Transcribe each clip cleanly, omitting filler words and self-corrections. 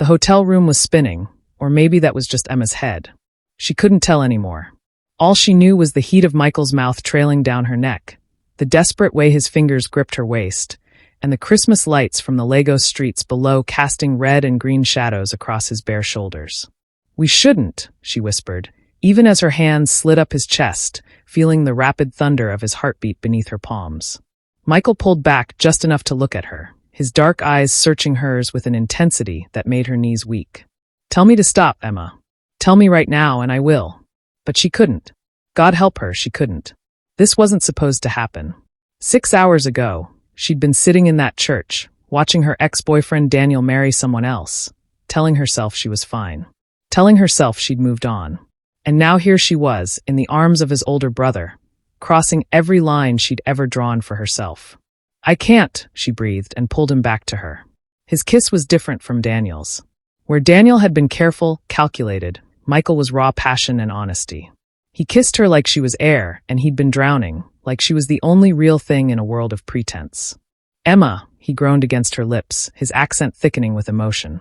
The hotel room was spinning, or maybe that was just Emma's head. She couldn't tell anymore. All she knew was the heat of Michael's mouth trailing down her neck, the desperate way his fingers gripped her waist, and the Christmas lights from the Lagos streets below casting red and green shadows across his bare shoulders. "We shouldn't," she whispered, even as her hands slid up his chest, feeling the rapid thunder of his heartbeat beneath her palms. Michael pulled back just enough to look at her, his dark eyes searching hers with an intensity that made her knees weak. "Tell me to stop, Emma. Tell me right now and I will." But she couldn't. God help her, she couldn't. This wasn't supposed to happen. 6 hours ago, she'd been sitting in that church, watching her ex-boyfriend Daniel marry someone else, telling herself she was fine, telling herself she'd moved on. And now here she was, in the arms of his older brother, crossing every line she'd ever drawn for herself. "I can't," she breathed and pulled him back to her. His kiss was different from Daniel's. Where Daniel had been careful, calculated, Michael was raw passion and honesty. He kissed her like she was air, and he'd been drowning, like she was the only real thing in a world of pretense. "Emma," he groaned against her lips, his accent thickening with emotion.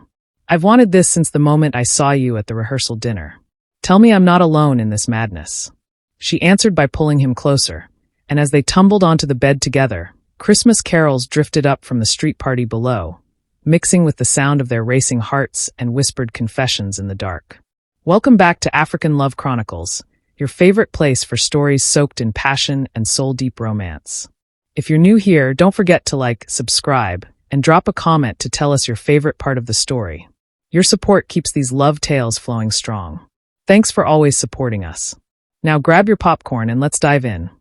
"I've wanted this since the moment I saw you at the rehearsal dinner. Tell me I'm not alone in this madness." She answered by pulling him closer, and as they tumbled onto the bed together, Christmas carols drifted up from the street party below, mixing with the sound of their racing hearts and whispered confessions in the dark. Welcome back to African Love Chronicles, your favorite place for stories soaked in passion and soul-deep romance. If you're new here, don't forget to like, subscribe, and drop a comment to tell us your favorite part of the story. Your support keeps these love tales flowing strong. Thanks for always supporting us. Now grab your popcorn and let's dive in.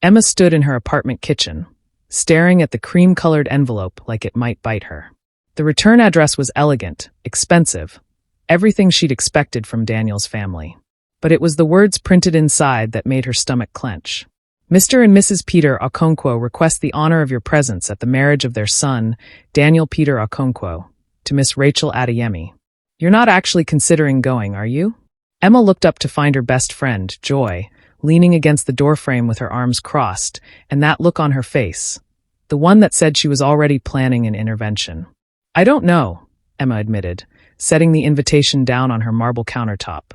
Emma stood in her apartment kitchen, staring at the cream-colored envelope like it might bite her. The return address was elegant, expensive, everything she'd expected from Daniel's family. But it was the words printed inside that made her stomach clench. "Mr. and Mrs. Peter Okonkwo request the honor of your presence at the marriage of their son, Daniel Peter Okonkwo, to Miss Rachel Adeyemi. You're not actually considering going, are you?" Emma looked up to find her best friend, Joy, leaning against the doorframe with her arms crossed, and that look on her face, the one that said she was already planning an intervention. "I don't know," Emma admitted, setting the invitation down on her marble countertop.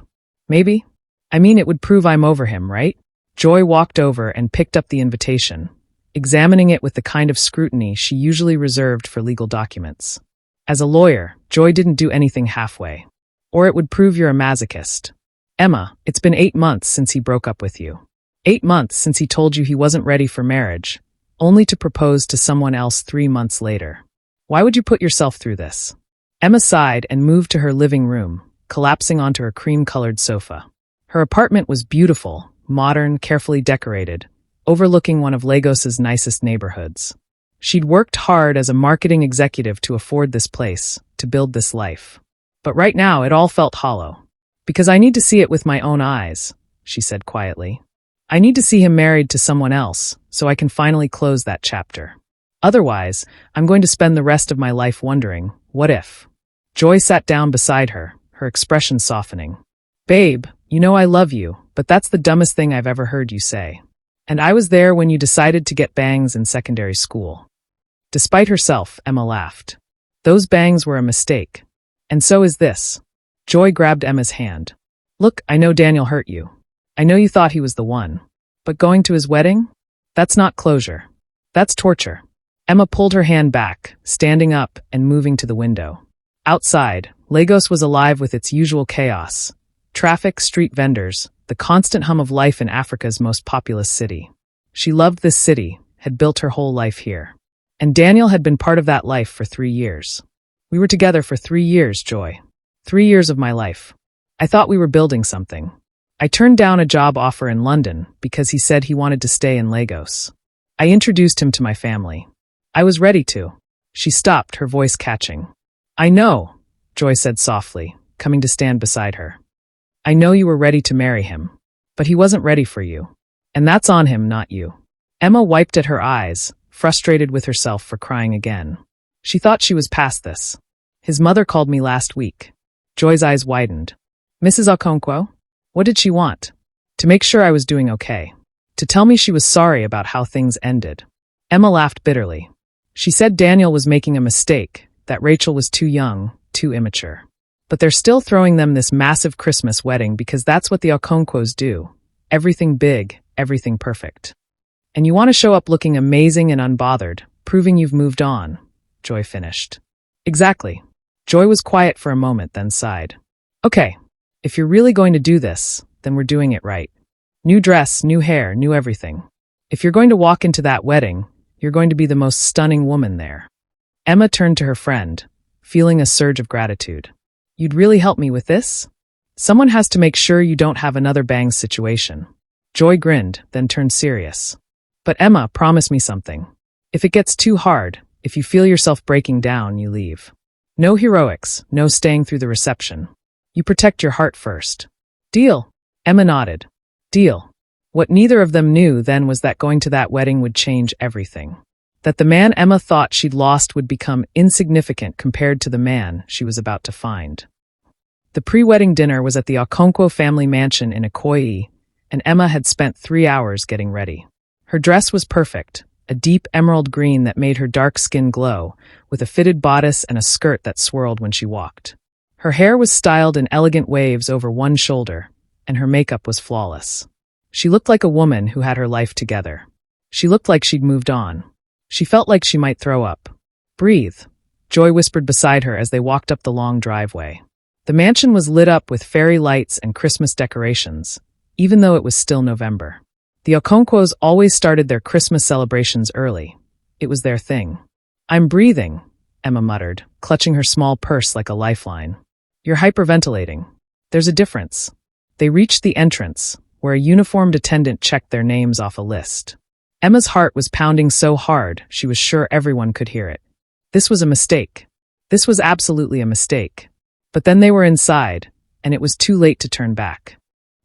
"Maybe? I mean, it would prove I'm over him, right?" Joy walked over and picked up the invitation, examining it with the kind of scrutiny she usually reserved for legal documents. As a lawyer, Joy didn't do anything halfway. "Or it would prove you're a masochist. Emma, it's been 8 months since he broke up with you. 8 months since he told you he wasn't ready for marriage, only to propose to someone else 3 months later. Why would you put yourself through this?" Emma sighed and moved to her living room, collapsing onto her cream-colored sofa. Her apartment was beautiful, modern, carefully decorated, overlooking one of Lagos's nicest neighborhoods. She'd worked hard as a marketing executive to afford this place, to build this life. But right now it all felt hollow. "Because I need to see it with my own eyes," she said quietly. "I need to see him married to someone else, so I can finally close that chapter. Otherwise, I'm going to spend the rest of my life wondering, what if?" Joy sat down beside her, her expression softening. "Babe, you know I love you, but that's the dumbest thing I've ever heard you say. And I was there when you decided to get bangs in secondary school." Despite herself, Emma laughed. "Those bangs were a mistake. And so is this." Joy grabbed Emma's hand. "Look, I know Daniel hurt you. I know you thought he was the one. But going to his wedding? That's not closure. That's torture." Emma pulled her hand back, standing up and moving to the window. Outside, Lagos was alive with its usual chaos. Traffic, street vendors, the constant hum of life in Africa's most populous city. She loved this city, had built her whole life here. And Daniel had been part of that life for 3 years. "We were together for 3 years, Joy. 3 years of my life. I thought we were building something. I turned down a job offer in London because he said he wanted to stay in Lagos. I introduced him to my family. I was ready to." She stopped, her voice catching. "I know," Joy said softly, coming to stand beside her. "I know you were ready to marry him. But he wasn't ready for you. And that's on him, not you." Emma wiped at her eyes, frustrated with herself for crying again. She thought she was past this. "His mother called me last week." Joy's eyes widened. "Mrs. Okonkwo? What did she want?" "To make sure I was doing okay. To tell me she was sorry about how things ended." Emma laughed bitterly. She said Daniel was making a mistake, that Rachel was too young, too immature. But they're still throwing them this massive Christmas wedding because that's what the Okonkwo's do. Everything big, everything perfect. And you want to show up looking amazing and unbothered, proving you've moved on, Joy finished. Exactly. Joy was quiet for a moment, then sighed. Okay, if you're really going to do this, then we're doing it right. New dress, new hair, new everything. If you're going to walk into that wedding, you're going to be the most stunning woman there. Emma turned to her friend, feeling a surge of gratitude. You'd really help me with this? Someone has to make sure you don't have another bangs situation. Joy grinned, then turned serious. But Emma, promise me something. If it gets too hard, if you feel yourself breaking down, you leave. No heroics, no staying through the reception. You protect your heart first. Deal? Emma nodded. Deal. What neither of them knew then was that going to that wedding would change everything. That the man Emma thought she'd lost would become insignificant compared to the man she was about to find. The pre-wedding dinner was at the Okonkwo family mansion in Ikoyi, and Emma had spent 3 hours getting ready. Her dress was perfect, a deep emerald green that made her dark skin glow, with a fitted bodice and a skirt that swirled when she walked. Her hair was styled in elegant waves over one shoulder, and her makeup was flawless. She looked like a woman who had her life together. She looked like she'd moved on. She felt like she might throw up. Breathe, Joy whispered beside her as they walked up the long driveway. The mansion was lit up with fairy lights and Christmas decorations, even though it was still November. The Okonkwos always started their Christmas celebrations early. It was their thing. I'm breathing, Emma muttered, clutching her small purse like a lifeline. You're hyperventilating. There's a difference. They reached the entrance, where a uniformed attendant checked their names off a list. Emma's heart was pounding so hard, she was sure everyone could hear it. This was a mistake. This was absolutely a mistake. But then they were inside, and it was too late to turn back.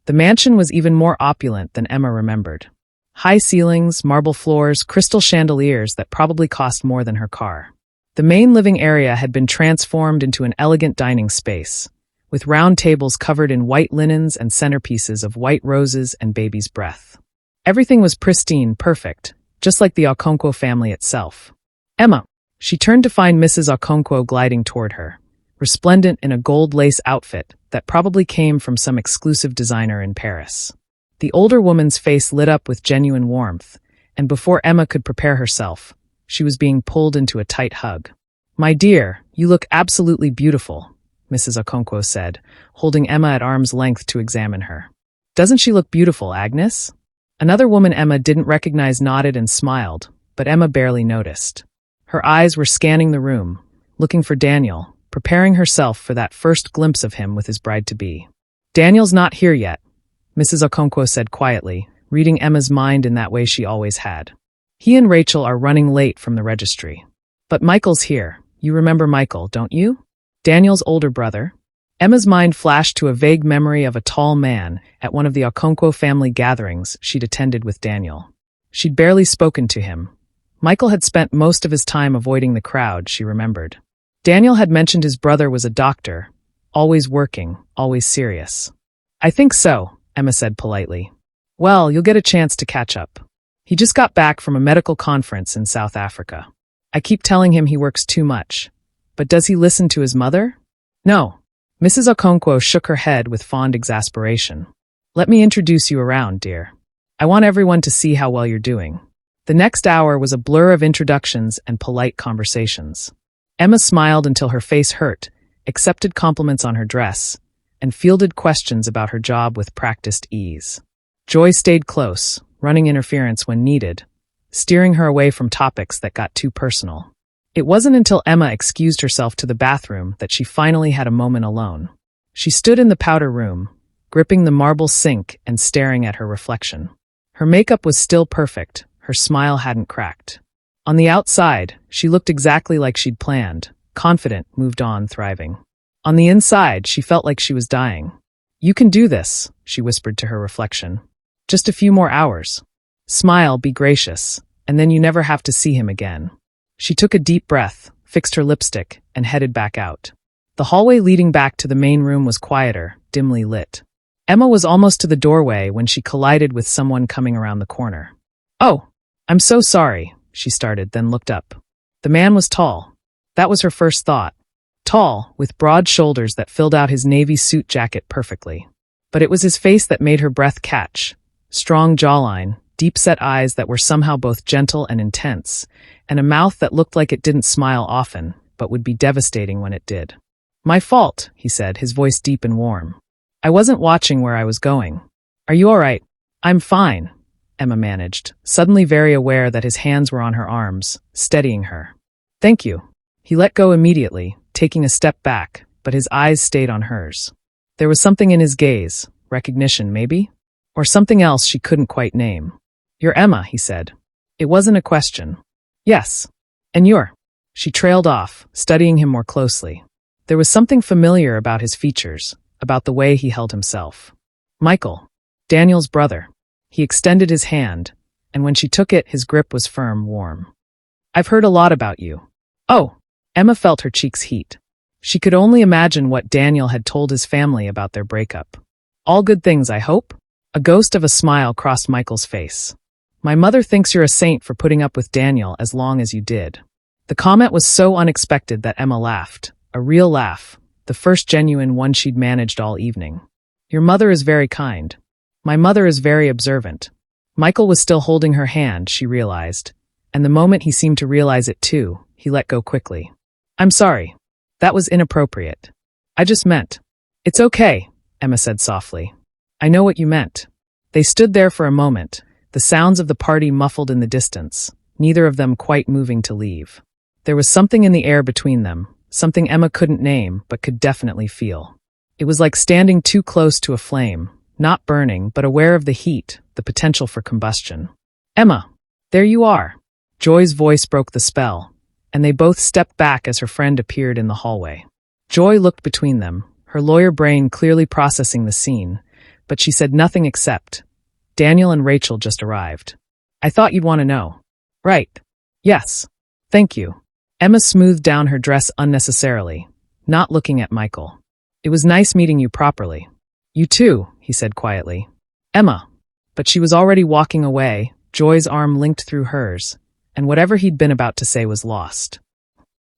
The mansion was even more opulent than Emma remembered. High ceilings, marble floors, crystal chandeliers that probably cost more than her car. The main living area had been transformed into an elegant dining space, with round tables covered in white linens and centerpieces of white roses and baby's breath. Everything was pristine, perfect, just like the Okonkwo family itself. Emma. She turned to find Mrs. Okonkwo gliding toward her, resplendent in a gold lace outfit that probably came from some exclusive designer in Paris. The older woman's face lit up with genuine warmth, and before Emma could prepare herself, she was being pulled into a tight hug. My dear, you look absolutely beautiful, Mrs. Okonkwo said, holding Emma at arm's length to examine her. Doesn't she look beautiful, Agnes? Another woman Emma didn't recognize nodded and smiled, but Emma barely noticed. Her eyes were scanning the room, looking for Daniel, preparing herself for that first glimpse of him with his bride-to-be. Daniel's not here yet, Mrs. Okonkwo said quietly, reading Emma's mind in that way she always had. He and Rachel are running late from the registry. But Michael's here. You remember Michael, don't you? Daniel's older brother. Emma's mind flashed to a vague memory of a tall man at one of the Okonkwo family gatherings she'd attended with Daniel. She'd barely spoken to him. Michael had spent most of his time avoiding the crowd, she remembered. Daniel had mentioned his brother was a doctor, always working, always serious. I think so, Emma said politely. Well, you'll get a chance to catch up. He just got back from a medical conference in South Africa. I keep telling him he works too much. But does he listen to his mother? No. Mrs. Okonkwo shook her head with fond exasperation. Let me introduce you around, dear. I want everyone to see how well you're doing. The next hour was a blur of introductions and polite conversations. Emma smiled until her face hurt, accepted compliments on her dress, and fielded questions about her job with practiced ease. Joy stayed close, running interference when needed, steering her away from topics that got too personal. It wasn't until Emma excused herself to the bathroom that she finally had a moment alone. She stood in the powder room, gripping the marble sink and staring at her reflection. Her makeup was still perfect, her smile hadn't cracked. On the outside, she looked exactly like she'd planned, confident, moved on, thriving. On the inside, she felt like she was dying. You can do this, she whispered to her reflection. Just a few more hours. Smile, be gracious, and then you never have to see him again. She took a deep breath, fixed her lipstick, and headed back out. The hallway leading back to the main room was quieter, dimly lit. Emma was almost to the doorway when she collided with someone coming around the corner. Oh, I'm so sorry, she started, then looked up. The man was tall. That was her first thought. Tall, with broad shoulders that filled out his navy suit jacket perfectly. But it was his face that made her breath catch. Strong jawline, deep-set eyes that were somehow both gentle and intense, and a mouth that looked like it didn't smile often, but would be devastating when it did. "My fault," he said, his voice deep and warm. "I wasn't watching where I was going. Are you all right?" "I'm fine," Emma managed, suddenly very aware that his hands were on her arms, steadying her. "Thank you." He let go immediately, taking a step back, but his eyes stayed on hers. There was something in his gaze, recognition maybe? Or something else she couldn't quite name. "You're Emma," he said. It wasn't a question. "Yes. And you're?" She trailed off, studying him more closely. There was something familiar about his features, about the way he held himself. "Michael. Daniel's brother." He extended his hand, and when she took it, his grip was firm, warm. "I've heard a lot about you." "Oh." Emma felt her cheeks heat. She could only imagine what Daniel had told his family about their breakup. "All good things, I hope?" A ghost of a smile crossed Michael's face. "My mother thinks you're a saint for putting up with Daniel as long as you did." The comment was so unexpected that Emma laughed. A real laugh, the first genuine one she'd managed all evening. "Your mother is very kind. My mother is very observant." Michael was still holding her hand, she realized, and the moment he seemed to realize it too, he let go quickly. "I'm sorry. That was inappropriate. I just meant." "It's okay," Emma said softly. "I know what you meant." They stood there for a moment, the sounds of the party muffled in the distance, neither of them quite moving to leave. There was something in the air between them, something Emma couldn't name but could definitely feel. It was like standing too close to a flame, not burning but aware of the heat, the potential for combustion. "Emma, there you are." Joy's voice broke the spell, and they both stepped back as her friend appeared in the hallway. Joy looked between them, her lawyer brain clearly processing the scene, but she said nothing except, "Daniel and Rachel just arrived. I thought you'd want to know." "Right. Yes. Thank you." Emma smoothed down her dress unnecessarily, not looking at Michael. "It was nice meeting you properly." "You too," he said quietly. "Emma." But she was already walking away, Joy's arm linked through hers, and whatever he'd been about to say was lost.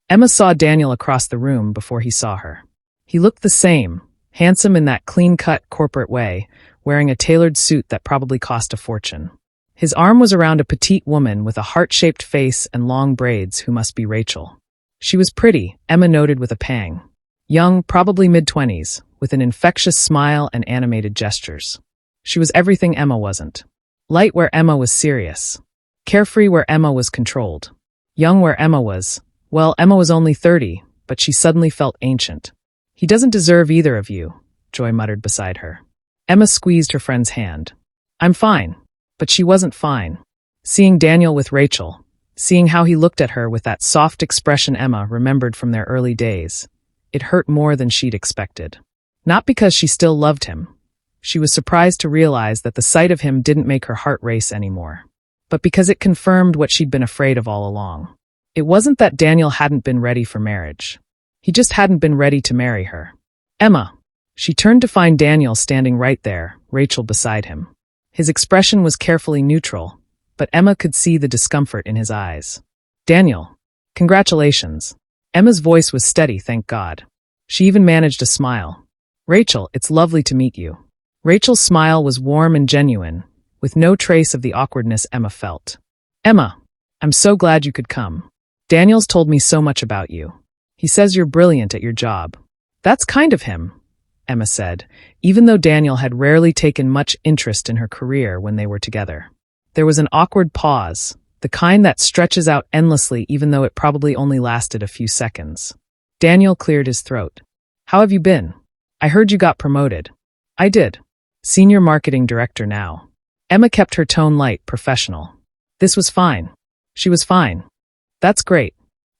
Emma saw Daniel across the room before he saw her. He looked the same, handsome in that clean-cut corporate way, wearing a tailored suit that probably cost a fortune. His arm was around a petite woman with a heart-shaped face and long braids who must be Rachel. She was pretty, Emma noted with a pang. Young, probably mid-20s, with an infectious smile and animated gestures. She was everything Emma wasn't. Light where Emma was serious. Carefree where Emma was controlled. Young where Emma was, well, Emma was only 30, but she suddenly felt ancient. "He doesn't deserve either of you," Joy muttered beside her. Emma squeezed her friend's hand. "I'm fine." But she wasn't fine. Seeing Daniel with Rachel, seeing how he looked at her with that soft expression Emma remembered from their early days, it hurt more than she'd expected. Not because she still loved him. She was surprised to realize that the sight of him didn't make her heart race anymore. But because it confirmed what she'd been afraid of all along. It wasn't that Daniel hadn't been ready for marriage. He just hadn't been ready to marry her. "Emma." She turned to find Daniel standing right there, Rachel beside him. His expression was carefully neutral, but Emma could see the discomfort in his eyes. "Daniel. Congratulations." Emma's voice was steady, thank God. She even managed a smile. "Rachel, it's lovely to meet you." Rachel's smile was warm and genuine, with no trace of the awkwardness Emma felt. "Emma, I'm so glad you could come. Daniel's told me so much about you. He says you're brilliant at your job." "That's kind of him," Emma said, even though Daniel had rarely taken much interest in her career when they were together. There was an awkward pause, the kind that stretches out endlessly even though it probably only lasted a few seconds. Daniel cleared his throat. "How have you been? I heard you got promoted." "I did. Senior marketing director now." Emma kept her tone light, professional. "This was fine." She was fine. "That's great.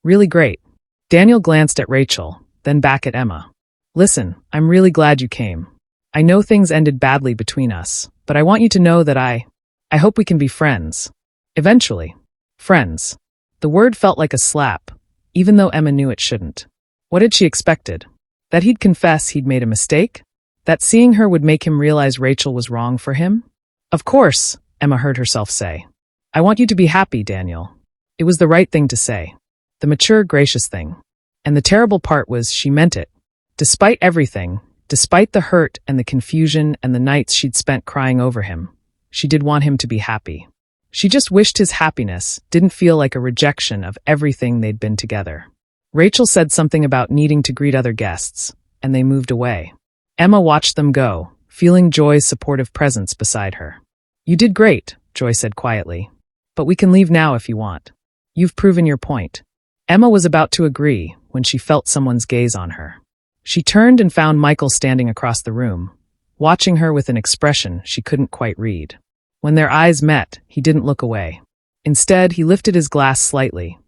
Really great." Daniel glanced at Rachel, then back at Emma. "Listen, I'm really glad you came. I know things ended badly between us, but I want you to know that I hope we can be friends. Eventually. Friends." The word felt like a slap, even though Emma knew it shouldn't. What had she expected? That he'd confess he'd made a mistake? That seeing her would make him realize Rachel was wrong for him? "Of course," Emma heard herself say. "I want you to be happy, Daniel." It was the right thing to say. The mature, gracious thing. And the terrible part was she meant it. Despite everything, despite the hurt and the confusion and the nights she'd spent crying over him, she did want him to be happy. She just wished his happiness didn't feel like a rejection of everything they'd been together. Rachel said something about needing to greet other guests, and they moved away. Emma watched them go, feeling Joy's supportive presence beside her. "You did great," Joy said quietly. "But we can leave now if you want. You've proven your point." Emma was about to agree when she felt someone's gaze on her. She turned and found Michael standing across the room, watching her with an expression she couldn't quite read. When their eyes met, he didn't look away. Instead, he lifted his glass slightly,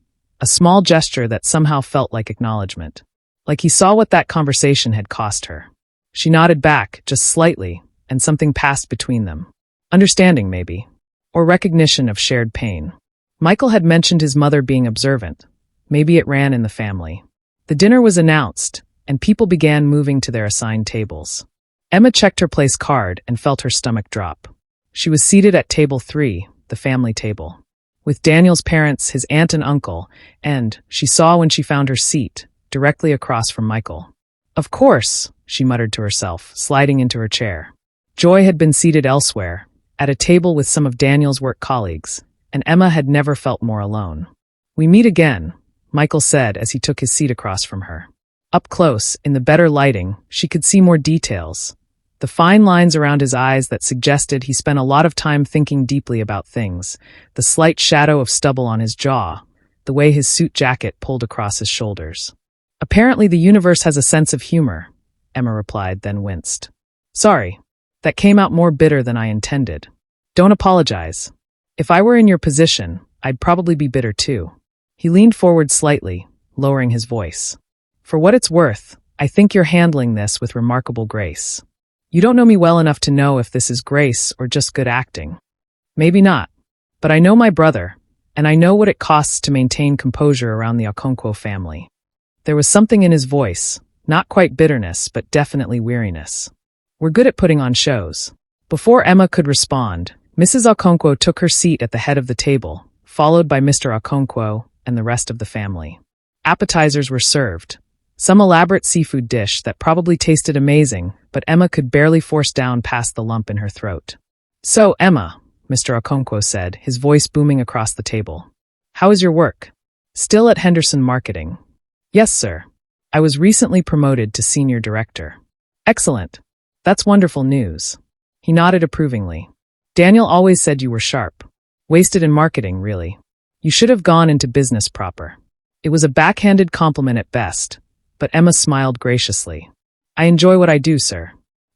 a small gesture that somehow felt like acknowledgement. Like he saw what that conversation had cost her. She nodded back, just slightly, and something passed between them. Understanding, maybe. Or recognition of shared pain. Michael had mentioned his mother being observant. Maybe it ran in the family. The dinner was announced, and people began moving to their assigned tables. Emma checked her place card and felt her stomach drop. She was seated at table 3, the family table, with Daniel's parents, his aunt and uncle, and, she saw when she found her seat, directly across from Michael. "Of course," she muttered to herself, sliding into her chair. Joy had been seated elsewhere, at a table with some of Daniel's work colleagues, and Emma had never felt more alone. "We meet again," Michael said as he took his seat across from her. Up close, in the better lighting, she could see more details. The fine lines around his eyes that suggested he spent a lot of time thinking deeply about things, the slight shadow of stubble on his jaw, the way his suit jacket pulled across his shoulders. "Apparently the universe has a sense of humor," Emma replied, then winced. "Sorry. That came out more bitter than I intended. Don't apologize. If I were in your position, I'd probably be bitter too." He leaned forward slightly, lowering his voice. "For what it's worth, I think you're handling this with remarkable grace. You don't know me well enough to know if this is grace or just good acting. Maybe not. But I know my brother, and I know what it costs to maintain composure around the Okonkwo family." There was something in his voice, not quite bitterness, but definitely weariness. "We're good at putting on shows." Before Emma could respond, Mrs. Okonkwo took her seat at the head of the table, followed by Mr. Okonkwo and the rest of the family. Appetizers were served. Some elaborate seafood dish that probably tasted amazing, but Emma could barely force down past the lump in her throat. "So, Emma," Mr. Okonkwo said, his voice booming across the table. "How is your work?" "Still at Henderson Marketing." "Yes, sir. I was recently promoted to senior director." "Excellent. That's wonderful news." He nodded approvingly. "Daniel always said you were sharp. Wasted in marketing, really. You should have gone into business proper." It was a backhanded compliment at best, but Emma smiled graciously. "I enjoy what I do, sir."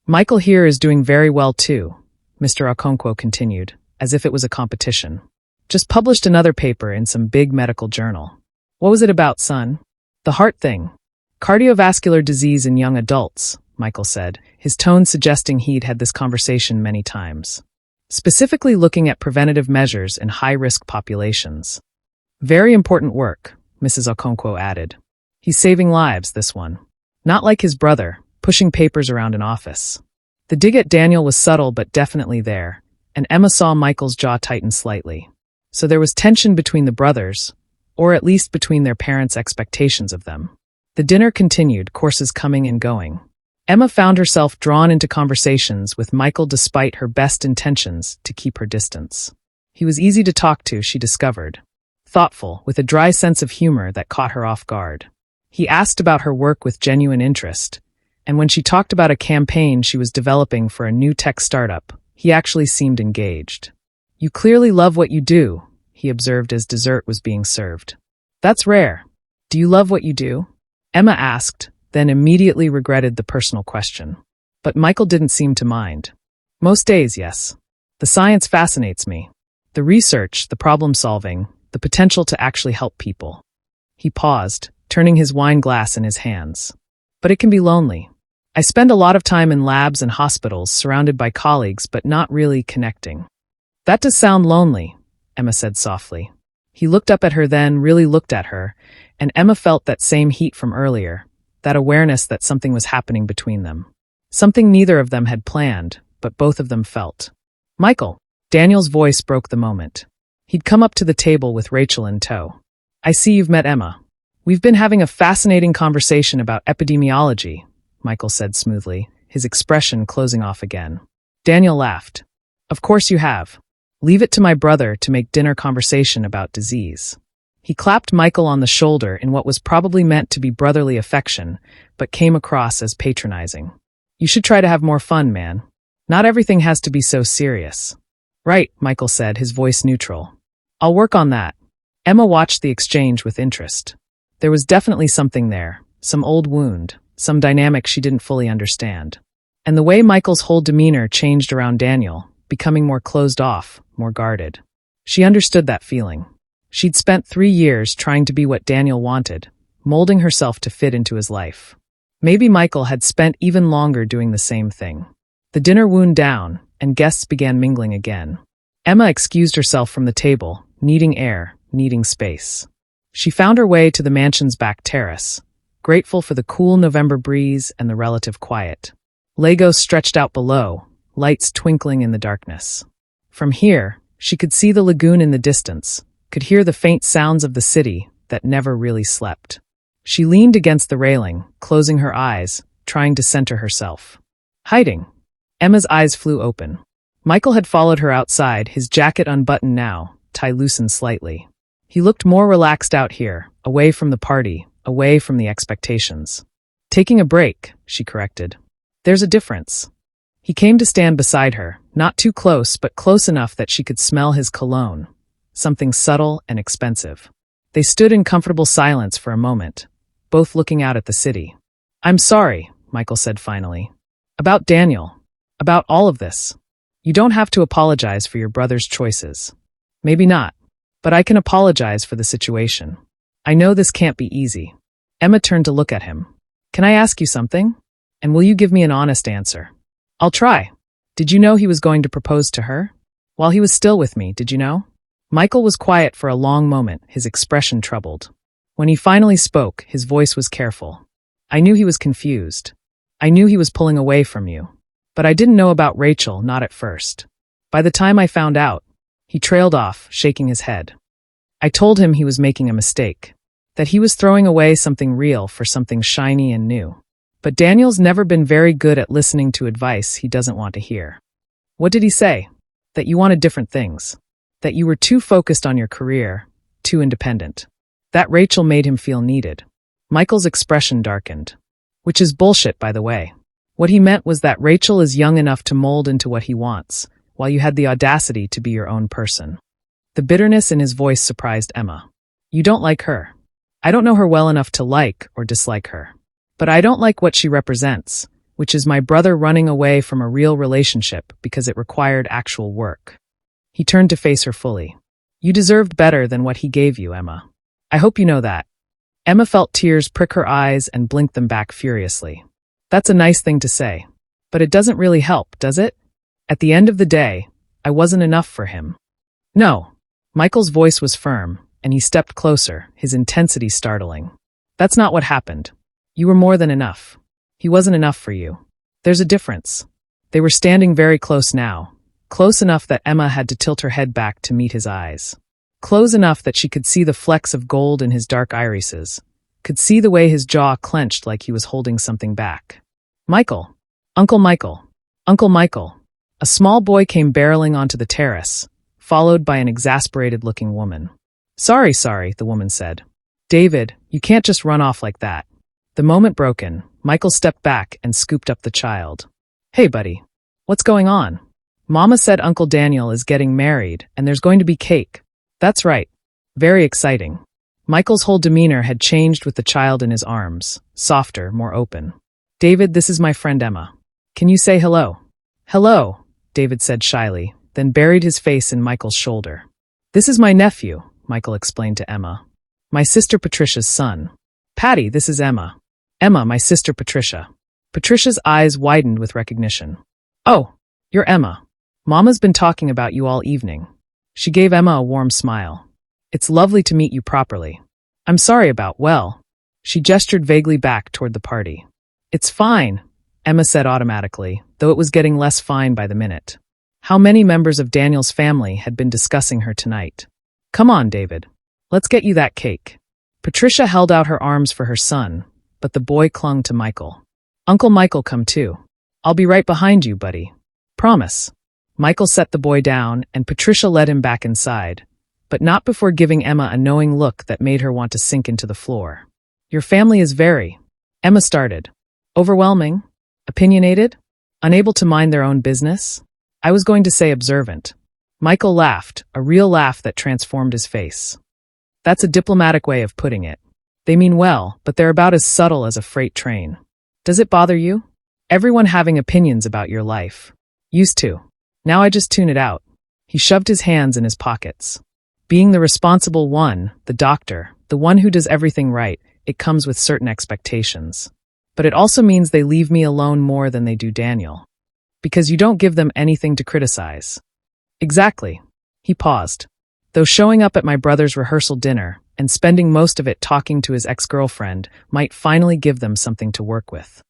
"Michael here is doing very well too," Mr. Okonkwo continued, as if it was a competition. "Just published another paper in some big medical journal." "What was it about, son?" "The heart thing. Cardiovascular disease in young adults," Michael said, his tone suggesting he'd had this conversation many times. "Specifically looking at preventative measures in high-risk populations." "Very important work," Mrs. Okonkwo added. "He's saving lives, this one. Not like his brother, pushing papers around an office." The dig at Daniel was subtle but definitely there, and Emma saw Michael's jaw tighten slightly. So there was tension between the brothers, or at least between their parents' expectations of them. The dinner continued, courses coming and going. Emma found herself drawn into conversations with Michael despite her best intentions to keep her distance. He was easy to talk to, she discovered. Thoughtful, with a dry sense of humor that caught her off guard. He asked about her work with genuine interest, and when she talked about a campaign she was developing for a new tech startup, he actually seemed engaged. "You clearly love what you do," he observed as dessert was being served. "That's rare. Do you love what you do?" Emma asked, then immediately regretted the personal question. But Michael didn't seem to mind. "Most days, yes. The science fascinates me. The research, the problem-solving, the potential to actually help people." He paused, turning his wine glass in his hands. "But it can be lonely. I spend a lot of time in labs and hospitals surrounded by colleagues but not really connecting." "That does sound lonely," Emma said softly. He looked up at her then, really looked at her, and Emma felt that same heat from earlier, that awareness that something was happening between them. Something neither of them had planned, but both of them felt. "Michael," Daniel's voice broke the moment. He'd come up to the table with Rachel in tow. "I see you've met Emma. We've been having a fascinating conversation about epidemiology, Michael said smoothly, his expression closing off again. Daniel laughed. Of course you have. Leave it to my brother to make dinner conversation about disease. He clapped Michael on the shoulder in what was probably meant to be brotherly affection, but came across as patronizing. You should try to have more fun, man. Not everything has to be so serious. Right, Michael said, his voice neutral. I'll work on that. Emma watched the exchange with interest. There was definitely something there, some old wound, some dynamic she didn't fully understand. And the way Michael's whole demeanor changed around Daniel, becoming more closed off, more guarded. She understood that feeling. She'd spent 3 years trying to be what Daniel wanted, molding herself to fit into his life. Maybe Michael had spent even longer doing the same thing. The dinner wound down, and guests began mingling again. Emma excused herself from the table, needing air, needing space. She found her way to the mansion's back terrace, grateful for the cool November breeze and the relative quiet. Legos stretched out below, lights twinkling in the darkness. From here, she could see the lagoon in the distance, could hear the faint sounds of the city that never really slept. She leaned against the railing, closing her eyes, trying to center herself. Hiding. Emma's eyes flew open. Michael had followed her outside, his jacket unbuttoned now, tie loosened slightly. He looked more relaxed out here, away from the party, away from the expectations. Taking a break, she corrected. There's a difference. He came to stand beside her, not too close, but close enough that she could smell his cologne. Something subtle and expensive. They stood in comfortable silence for a moment, both looking out at the city. I'm sorry, Michael said finally. About Daniel. About all of this. You don't have to apologize for your brother's choices. Maybe not. But I can apologize for the situation. I know this can't be easy. Emma turned to look at him. Can I ask you something? And will you give me an honest answer? I'll try. Did you know he was going to propose to her? While he was still with me, did you know? Michael was quiet for a long moment, his expression troubled. When he finally spoke, his voice was careful. I knew he was confused. I knew he was pulling away from you. But I didn't know about Rachel, not at first. By the time I found out, he trailed off, shaking his head. I told him he was making a mistake, that he was throwing away something real for something shiny and new. But Daniel's never been very good at listening to advice he doesn't want to hear. What did he say? That you wanted different things. That you were too focused on your career, too independent. That Rachel made him feel needed. Michael's expression darkened. Which is bullshit, by the way. What he meant was that Rachel is young enough to mold into what he wants, while you had the audacity to be your own person. The bitterness in his voice surprised Emma. You don't like her. I don't know her well enough to like or dislike her. But I don't like what she represents, which is my brother running away from a real relationship because it required actual work. He turned to face her fully. You deserved better than what he gave you, Emma. I hope you know that. Emma felt tears prick her eyes and blinked them back furiously. That's a nice thing to say. But it doesn't really help, does it? At the end of the day, I wasn't enough for him. No. Michael's voice was firm, and he stepped closer, his intensity startling. That's not what happened. You were more than enough. He wasn't enough for you. There's a difference. They were standing very close now, close enough that Emma had to tilt her head back to meet his eyes. Close enough that she could see the flecks of gold in his dark irises, could see the way his jaw clenched like he was holding something back. Michael. Uncle Michael. Uncle Michael. A small boy came barreling onto the terrace, followed by an exasperated-looking woman. Sorry, the woman said. David, you can't just run off like that. The moment broken, Michael stepped back and scooped up the child. Hey, buddy. What's going on? Mama said Uncle Daniel is getting married, and there's going to be cake. That's right. Very exciting. Michael's whole demeanor had changed with the child in his arms, softer, more open. David, this is my friend Emma. Can you say hello? Hello, David said shyly, then buried his face in Michael's shoulder. This is my nephew, Michael explained to Emma. My sister Patricia's son. Patty, this is Emma. Emma, my sister Patricia. Patricia's eyes widened with recognition. Oh, you're Emma. Mama's been talking about you all evening. She gave Emma a warm smile. It's lovely to meet you properly. I'm sorry about, well. She gestured vaguely back toward the party. It's fine, Emma said automatically, though it was getting less fine by the minute. How many members of Daniel's family had been discussing her tonight? Come on, David. Let's get you that cake. Patricia held out her arms for her son, but the boy clung to Michael. Uncle Michael, come too. I'll be right behind you, buddy. Promise. Michael set the boy down, and Patricia led him back inside, but not before giving Emma a knowing look that made her want to sink into the floor. Your family is very, Emma started. Overwhelming? Opinionated? Unable to mind their own business? I was going to say observant. Michael laughed, a real laugh that transformed his face. That's a diplomatic way of putting it. They mean well, but they're about as subtle as a freight train. Does it bother you? Everyone having opinions about your life. Used to. Now I just tune it out. He shoved his hands in his pockets. Being the responsible one, the doctor, the one who does everything right, it comes with certain expectations. But it also means they leave me alone more than they do Daniel. Because you don't give them anything to criticize. Exactly. He paused. Though showing up at my brother's rehearsal dinner and spending most of it talking to his ex-girlfriend might finally give them something to work with.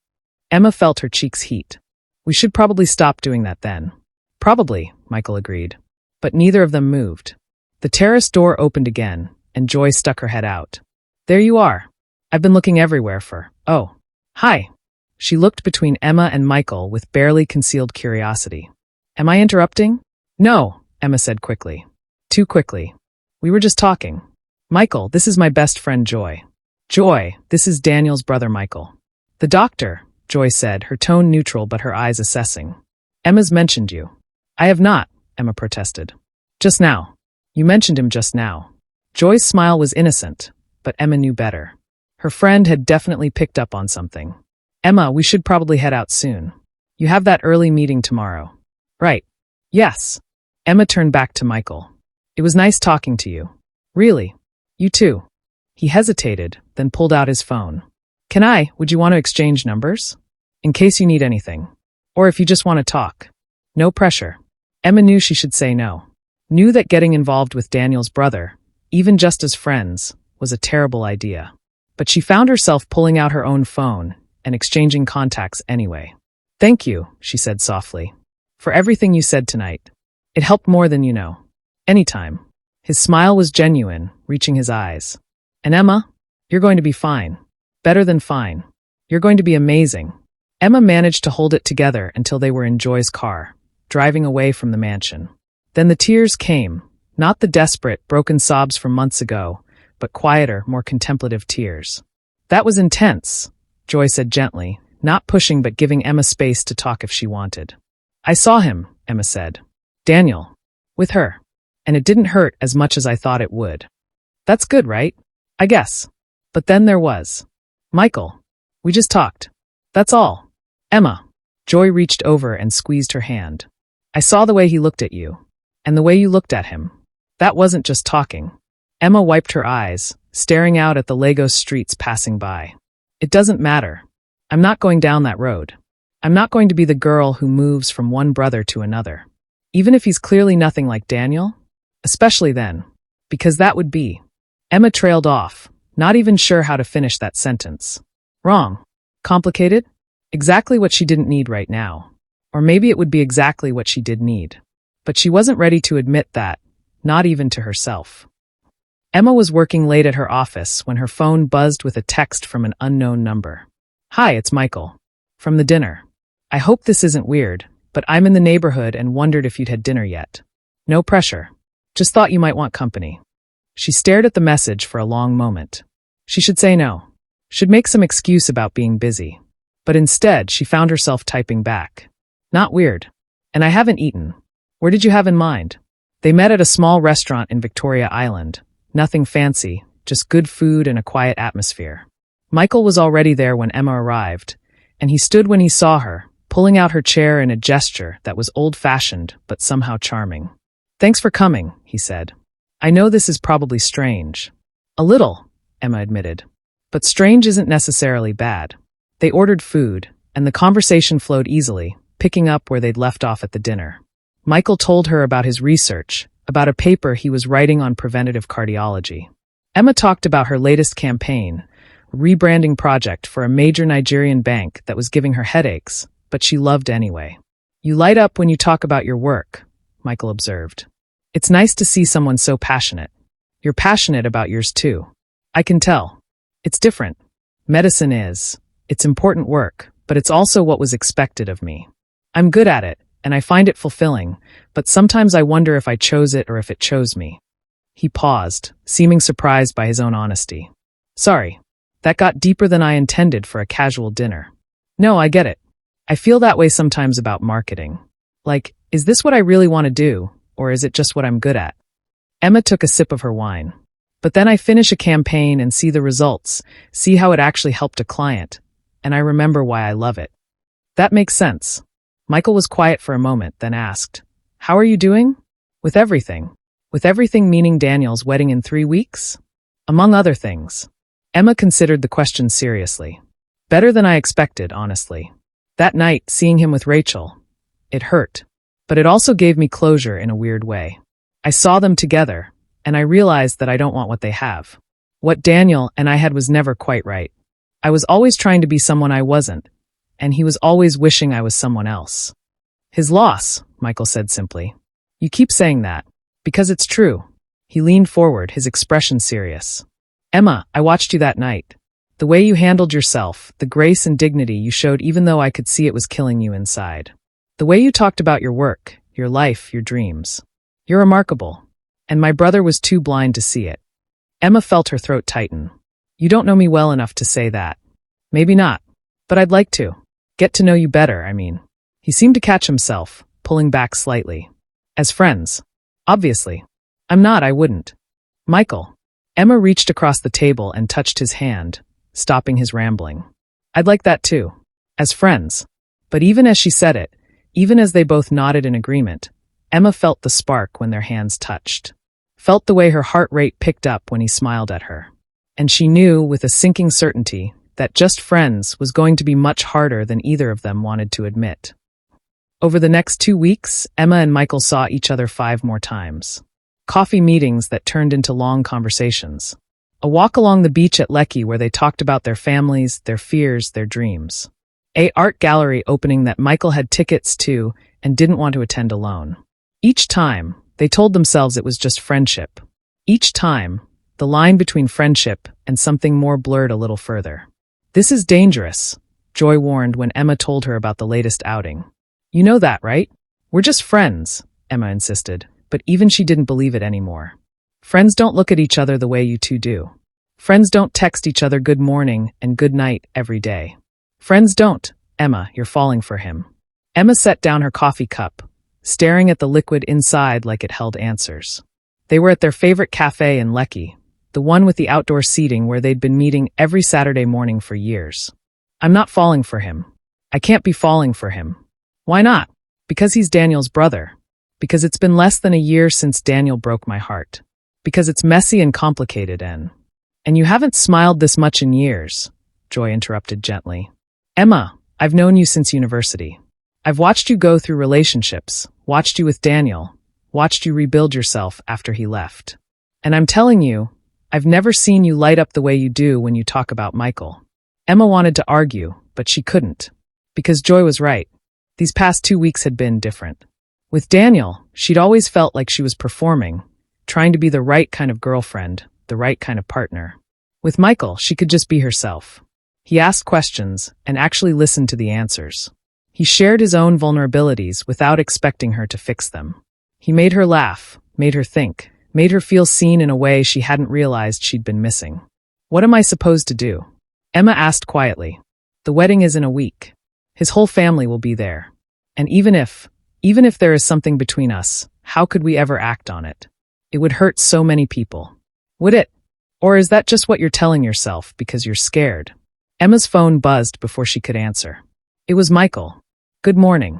Emma felt her cheeks heat. We should probably stop doing that then. Probably, Michael agreed. But neither of them moved. The terrace door opened again, and Joy stuck her head out. There you are. I've been looking everywhere for, oh, hi. She looked between Emma and Michael with barely concealed curiosity. Am I interrupting? No, Emma said quickly. Too quickly. We were just talking. Michael, this is my best friend Joy. Joy, this is Daniel's brother Michael. The doctor, Joy said, her tone neutral but her eyes assessing. Emma's mentioned you. I have not, Emma protested. Just now. You mentioned him just now. Joy's smile was innocent, but Emma knew better. Her friend had definitely picked up on something. Emma, we should probably head out soon. You have that early meeting tomorrow. Right. Yes. Emma turned back to Michael. It was nice talking to you. Really? You too. He hesitated, then pulled out his phone. Would you want to exchange numbers? In case you need anything. Or if you just want to talk. No pressure. Emma knew she should say no. Knew that getting involved with Daniel's brother, even just as friends, was a terrible idea. But she found herself pulling out her own phone and exchanging contacts anyway. Thank you, she said softly, for everything you said tonight. It helped more than you know. Anytime. His smile was genuine, reaching his eyes. And Emma, you're going to be fine. Better than fine. You're going to be amazing. Emma managed to hold it together until they were in Joy's car, driving away from the mansion. Then the tears came, not the desperate, broken sobs from months ago, but quieter, more contemplative tears. That was intense, Joy said gently, not pushing but giving Emma space to talk if she wanted. I saw him, Emma said. Daniel. With her. And it didn't hurt as much as I thought it would. That's good, right? I guess. But then there was Michael. We just talked. That's all. Emma. Joy reached over and squeezed her hand. I saw the way he looked at you. And the way you looked at him. That wasn't just talking. Emma wiped her eyes, staring out at the Lagos streets passing by. It doesn't matter. I'm not going down that road. I'm not going to be the girl who moves from one brother to another. Even if he's clearly nothing like Daniel? Especially then. Because that would be. Emma trailed off, not even sure how to finish that sentence. Wrong. Complicated? Exactly what she didn't need right now. Or maybe it would be exactly what she did need. But she wasn't ready to admit that, not even to herself. Emma was working late at her office when her phone buzzed with a text from an unknown number. Hi, it's Michael. From the dinner. I hope this isn't weird, but I'm in the neighborhood and wondered if you'd had dinner yet. No pressure. Just thought you might want company. She stared at the message for a long moment. She should say no. Should make some excuse about being busy. But instead, she found herself typing back. Not weird. And I haven't eaten. Where did you have in mind? They met at a small restaurant in Victoria Island. Nothing fancy, just good food and a quiet atmosphere. Michael was already there when Emma arrived, and he stood when he saw her, pulling out her chair in a gesture that was old-fashioned but somehow charming. Thanks for coming, he said. I know this is probably strange. A little, Emma admitted. But strange isn't necessarily bad. They ordered food, and the conversation flowed easily, picking up where they'd left off at the dinner. Michael told her about his research, about a paper he was writing on preventative cardiology. Emma talked about her latest campaign, a rebranding project for a major Nigerian bank that was giving her headaches, but she loved anyway. You light up when you talk about your work, Michael observed. It's nice to see someone so passionate. You're passionate about yours too. I can tell. It's different. Medicine is. It's important work, but it's also what was expected of me. I'm good at it, and I find it fulfilling, but sometimes I wonder if I chose it or if it chose me. He paused, seeming surprised by his own honesty. Sorry. That got deeper than I intended for a casual dinner. No, I get it. I feel that way sometimes about marketing. Like, is this what I really want to do, or is it just what I'm good at? Emma took a sip of her wine. But then I finish a campaign and see the results, see how it actually helped a client, and I remember why I love it. That makes sense. Michael was quiet for a moment, then asked, How are you doing? With everything. With everything meaning Daniel's wedding in 3 weeks? Among other things. Emma considered the question seriously. Better than I expected, honestly. That night, seeing him with Rachel, it hurt. But it also gave me closure in a weird way. I saw them together, and I realized that I don't want what they have. What Daniel and I had was never quite right. I was always trying to be someone I wasn't, and he was always wishing I was someone else. His loss, Michael said simply. You keep saying that. Because it's true. He leaned forward, his expression serious. Emma, I watched you that night. The way you handled yourself, the grace and dignity you showed even though I could see it was killing you inside. The way you talked about your work, your life, your dreams. You're remarkable. And my brother was too blind to see it. Emma felt her throat tighten. You don't know me well enough to say that. Maybe not. But I'd like to. Get to know you better, I mean. He seemed to catch himself, pulling back slightly. As friends. Obviously. I'm not, I wouldn't. Michael. Emma reached across the table and touched his hand, stopping his rambling. I'd like that too. As friends. But even as she said it, even as they both nodded in agreement, Emma felt the spark when their hands touched. Felt the way her heart rate picked up when he smiled at her. And she knew, with a sinking certainty, that just friends was going to be much harder than either of them wanted to admit. Over the next 2 weeks, Emma and Michael saw each other 5 more times. Coffee meetings that turned into long conversations. A walk along the beach at Lecky where they talked about their families, their fears, their dreams. An art gallery opening that Michael had tickets to and didn't want to attend alone. Each time, they told themselves it was just friendship. Each time, the line between friendship and something more blurred a little further. This is dangerous, Joy warned when Emma told her about the latest outing. You know that, right? We're just friends, Emma insisted, but even she didn't believe it anymore. Friends don't look at each other the way you two do. Friends don't text each other good morning and good night every day. Friends don't. Emma, you're falling for him. Emma set down her coffee cup, staring at the liquid inside like it held answers. They were at their favorite cafe in Lecky, the one with the outdoor seating where they'd been meeting every Saturday morning for years. I'm not falling for him. I can't be falling for him. Why not? Because he's Daniel's brother. Because it's been less than a year since Daniel broke my heart. Because it's messy and complicated and you haven't smiled this much in years, Joy interrupted gently. Emma, I've known you since university. I've watched you go through relationships, watched you with Daniel, watched you rebuild yourself after he left. And I'm telling you, I've never seen you light up the way you do when you talk about Michael. Emma wanted to argue, but she couldn't. Because Joy was right. These past 2 weeks had been different. With Daniel, she'd always felt like she was performing, trying to be the right kind of girlfriend, the right kind of partner. With Michael, she could just be herself. He asked questions and actually listened to the answers. He shared his own vulnerabilities without expecting her to fix them. He made her laugh, made her think, made her feel seen in a way she hadn't realized she'd been missing. What am I supposed to do? Emma asked quietly. The wedding is in a week. His whole family will be there. And even if there is something between us, how could we ever act on it? It would hurt so many people. Would it? Or is that just what you're telling yourself because you're scared? Emma's phone buzzed before she could answer. It was Michael. Good morning.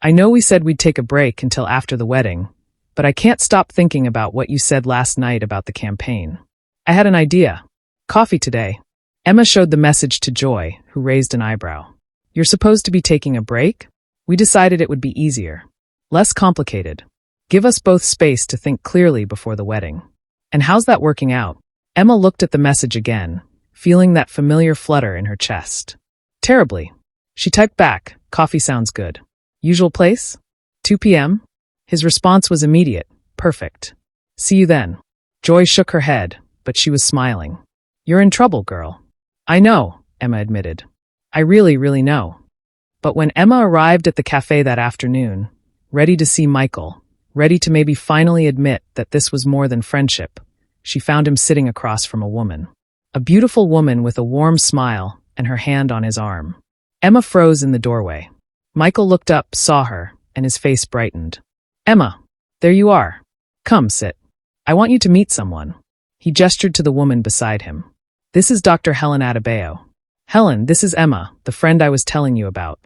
I know we said we'd take a break until after the wedding, but I can't stop thinking about what you said last night about the campaign. I had an idea. Coffee today. Emma showed the message to Joy, who raised an eyebrow. You're supposed to be taking a break? We decided it would be easier. Less complicated. Give us both space to think clearly before the wedding. And how's that working out? Emma looked at the message again, feeling that familiar flutter in her chest. Terribly. She typed back, coffee sounds good. Usual place? 2 p.m.? His response was immediate. Perfect. See you then. Joy shook her head, but she was smiling. You're in trouble, girl. I know, Emma admitted. I really, really know. But when Emma arrived at the cafe that afternoon, ready to see Michael, ready to maybe finally admit that this was more than friendship, she found him sitting across from a woman. A beautiful woman with a warm smile and her hand on his arm. Emma froze in the doorway. Michael looked up, saw her, and his face brightened. Emma, there you are. Come, sit. I want you to meet someone. He gestured to the woman beside him. This is Dr. Helen Adebayo. Helen, this is Emma, the friend I was telling you about.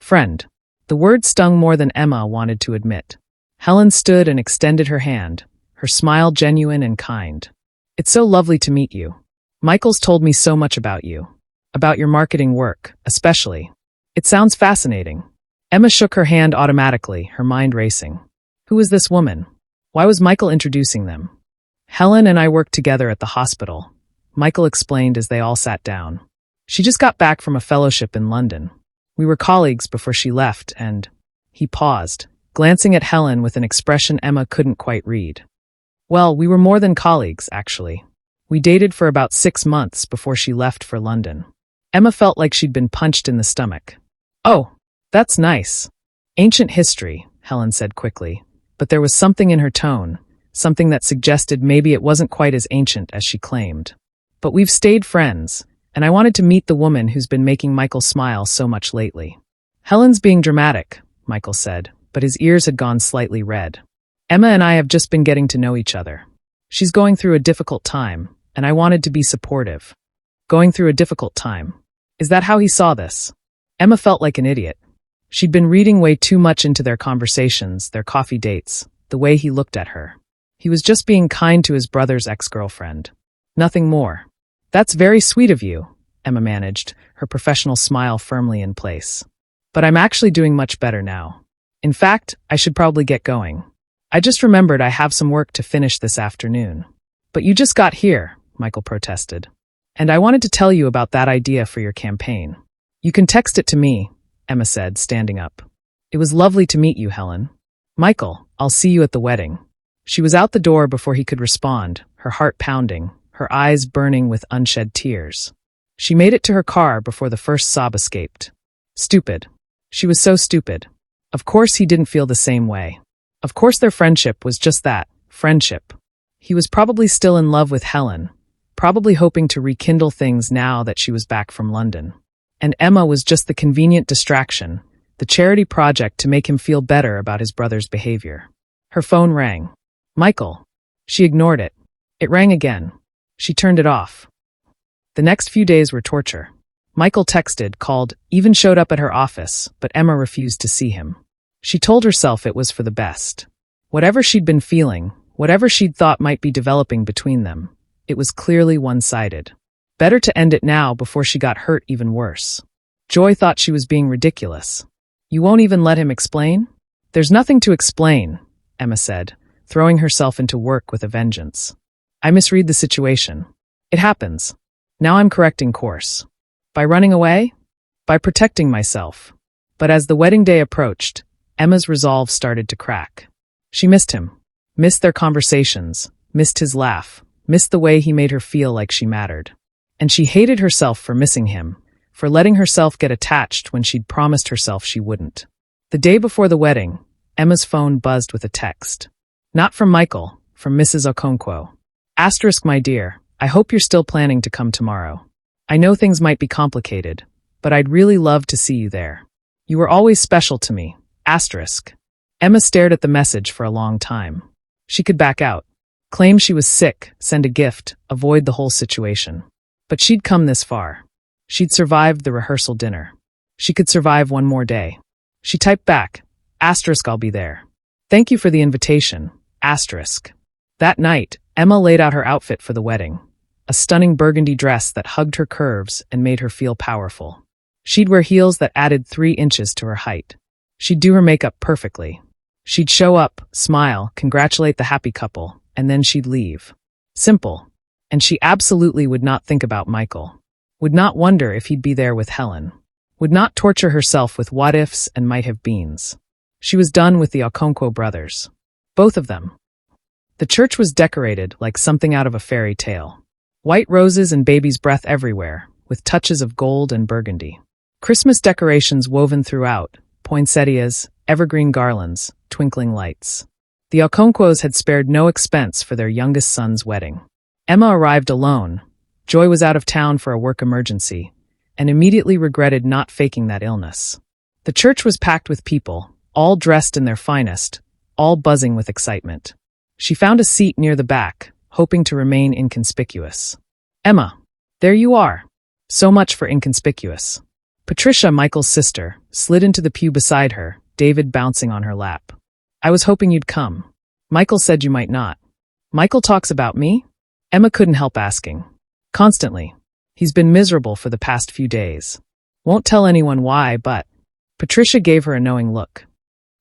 Friend. The word stung more than Emma wanted to admit. Helen stood and extended her hand, her smile genuine and kind. It's so lovely to meet you. Michael's told me so much about you. About your marketing work, especially. It sounds fascinating. Emma shook her hand automatically, her mind racing. Who is this woman? Why was Michael introducing them? Helen and I worked together at the hospital, Michael explained as they all sat down. She just got back from a fellowship in London. We were colleagues before she left, and... He paused, glancing at Helen with an expression Emma couldn't quite read. Well, we were more than colleagues, actually. We dated for about 6 months before she left for London. Emma felt like she'd been punched in the stomach. Oh, that's nice. Ancient history, Helen said quickly, but there was something in her tone, something that suggested maybe it wasn't quite as ancient as she claimed. But we've stayed friends, and I wanted to meet the woman who's been making Michael smile so much lately. Helen's being dramatic, Michael said, but his ears had gone slightly red. Emma and I have just been getting to know each other. She's going through a difficult time, and I wanted to be supportive. Going through a difficult time. Is that how he saw this? Emma felt like an idiot. She'd been reading way too much into their conversations, their coffee dates, the way he looked at her. He was just being kind to his brother's ex-girlfriend. Nothing more. That's very sweet of you, Emma managed, her professional smile firmly in place. But I'm actually doing much better now. In fact, I should probably get going. I just remembered I have some work to finish this afternoon. But you just got here, Michael protested. And I wanted to tell you about that idea for your campaign. You can text it to me, Emma said, standing up. It was lovely to meet you, Helen. Michael, I'll see you at the wedding. She was out the door before he could respond, her heart pounding, her eyes burning with unshed tears. She made it to her car before the first sob escaped. Stupid. She was so stupid. Of course he didn't feel the same way. Of course their friendship was just that, friendship. He was probably still in love with Helen, probably hoping to rekindle things now that she was back from London. And Emma was just the convenient distraction, the charity project to make him feel better about his brother's behavior. Her phone rang. Michael. She ignored it. It rang again. She turned it off. The next few days were torture. Michael texted, called, even showed up at her office, but Emma refused to see him. She told herself it was for the best. Whatever she'd been feeling, whatever she'd thought might be developing between them, it was clearly one-sided. Better to end it now before she got hurt even worse. Joy thought she was being ridiculous. You won't even let him explain? There's nothing to explain, Emma said, throwing herself into work with a vengeance. I misread the situation. It happens. Now I'm correcting course. By running away? By protecting myself. But as the wedding day approached, Emma's resolve started to crack. She missed him. Missed their conversations. Missed his laugh. Missed the way he made her feel like she mattered. And she hated herself for missing him, for letting herself get attached when she'd promised herself she wouldn't. The day before the wedding, Emma's phone buzzed with a text. Not from Michael, from Mrs. Okonkwo. Asterisk, my dear, I hope you're still planning to come tomorrow. I know things might be complicated, but I'd really love to see you there. You were always special to me. Asterisk. Emma stared at the message for a long time. She could back out. Claim she was sick, send a gift, avoid the whole situation. But she'd come this far. She'd survived the rehearsal dinner. She could survive one more day. She typed back, asterisk, I'll be there. Thank you for the invitation, asterisk. That night, Emma laid out her outfit for the wedding. A stunning burgundy dress that hugged her curves and made her feel powerful. She'd wear heels that added 3 inches to her height. She'd do her makeup perfectly. She'd show up, smile, congratulate the happy couple, and then she'd leave. Simple. And she absolutely would not think about Michael. Would not wonder if he'd be there with Helen. Would not torture herself with what-ifs and might-have-beens. She was done with the Okonkwo brothers. Both of them. The church was decorated like something out of a fairy tale. White roses and baby's breath everywhere, with touches of gold and burgundy. Christmas decorations woven throughout, poinsettias, evergreen garlands, twinkling lights. The Okonkwo's had spared no expense for their youngest son's wedding. Emma arrived alone. Joy was out of town for a work emergency, and immediately regretted not faking that illness. The church was packed with people, all dressed in their finest, all buzzing with excitement. She found a seat near the back, hoping to remain inconspicuous. Emma, there you are. So much for inconspicuous. Patricia, Michael's sister, slid into the pew beside her, David bouncing on her lap. I was hoping you'd come. Michael said you might not. Michael talks about me? Emma couldn't help asking. Constantly. He's been miserable for the past few days. Won't tell anyone why, but... Patricia gave her a knowing look.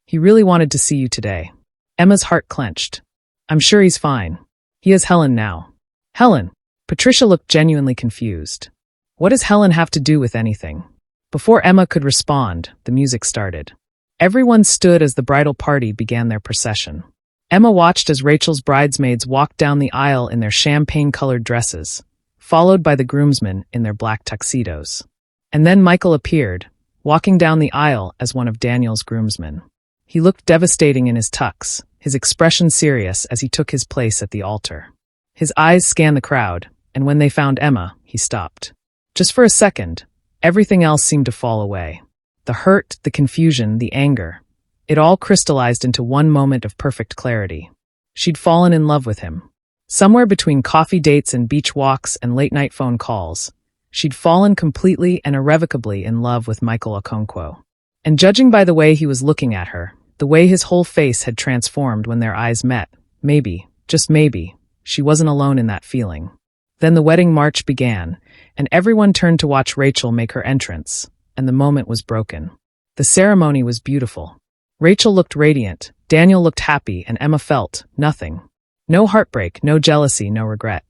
He really wanted to see you today. Emma's heart clenched. I'm sure he's fine. He has Helen now. Helen? Patricia looked genuinely confused. What does Helen have to do with anything? Before Emma could respond, the music started. Everyone stood as the bridal party began their procession. Emma watched as Rachel's bridesmaids walked down the aisle in their champagne-colored dresses, followed by the groomsmen in their black tuxedos. And then Michael appeared, walking down the aisle as one of Daniel's groomsmen. He looked devastating in his tux, his expression serious as he took his place at the altar. His eyes scanned the crowd, and when they found Emma, he stopped. Just for a second, everything else seemed to fall away. The hurt, the confusion, the anger. It all crystallized into one moment of perfect clarity. She'd fallen in love with him. Somewhere between coffee dates and beach walks and late-night phone calls, she'd fallen completely and irrevocably in love with Michael Okonkwo. And judging by the way he was looking at her, the way his whole face had transformed when their eyes met, maybe, just maybe, she wasn't alone in that feeling. Then the wedding march began, and everyone turned to watch Rachel make her entrance, and the moment was broken. The ceremony was beautiful. Rachel looked radiant, Daniel looked happy, and Emma felt nothing. No heartbreak, no jealousy, no regret.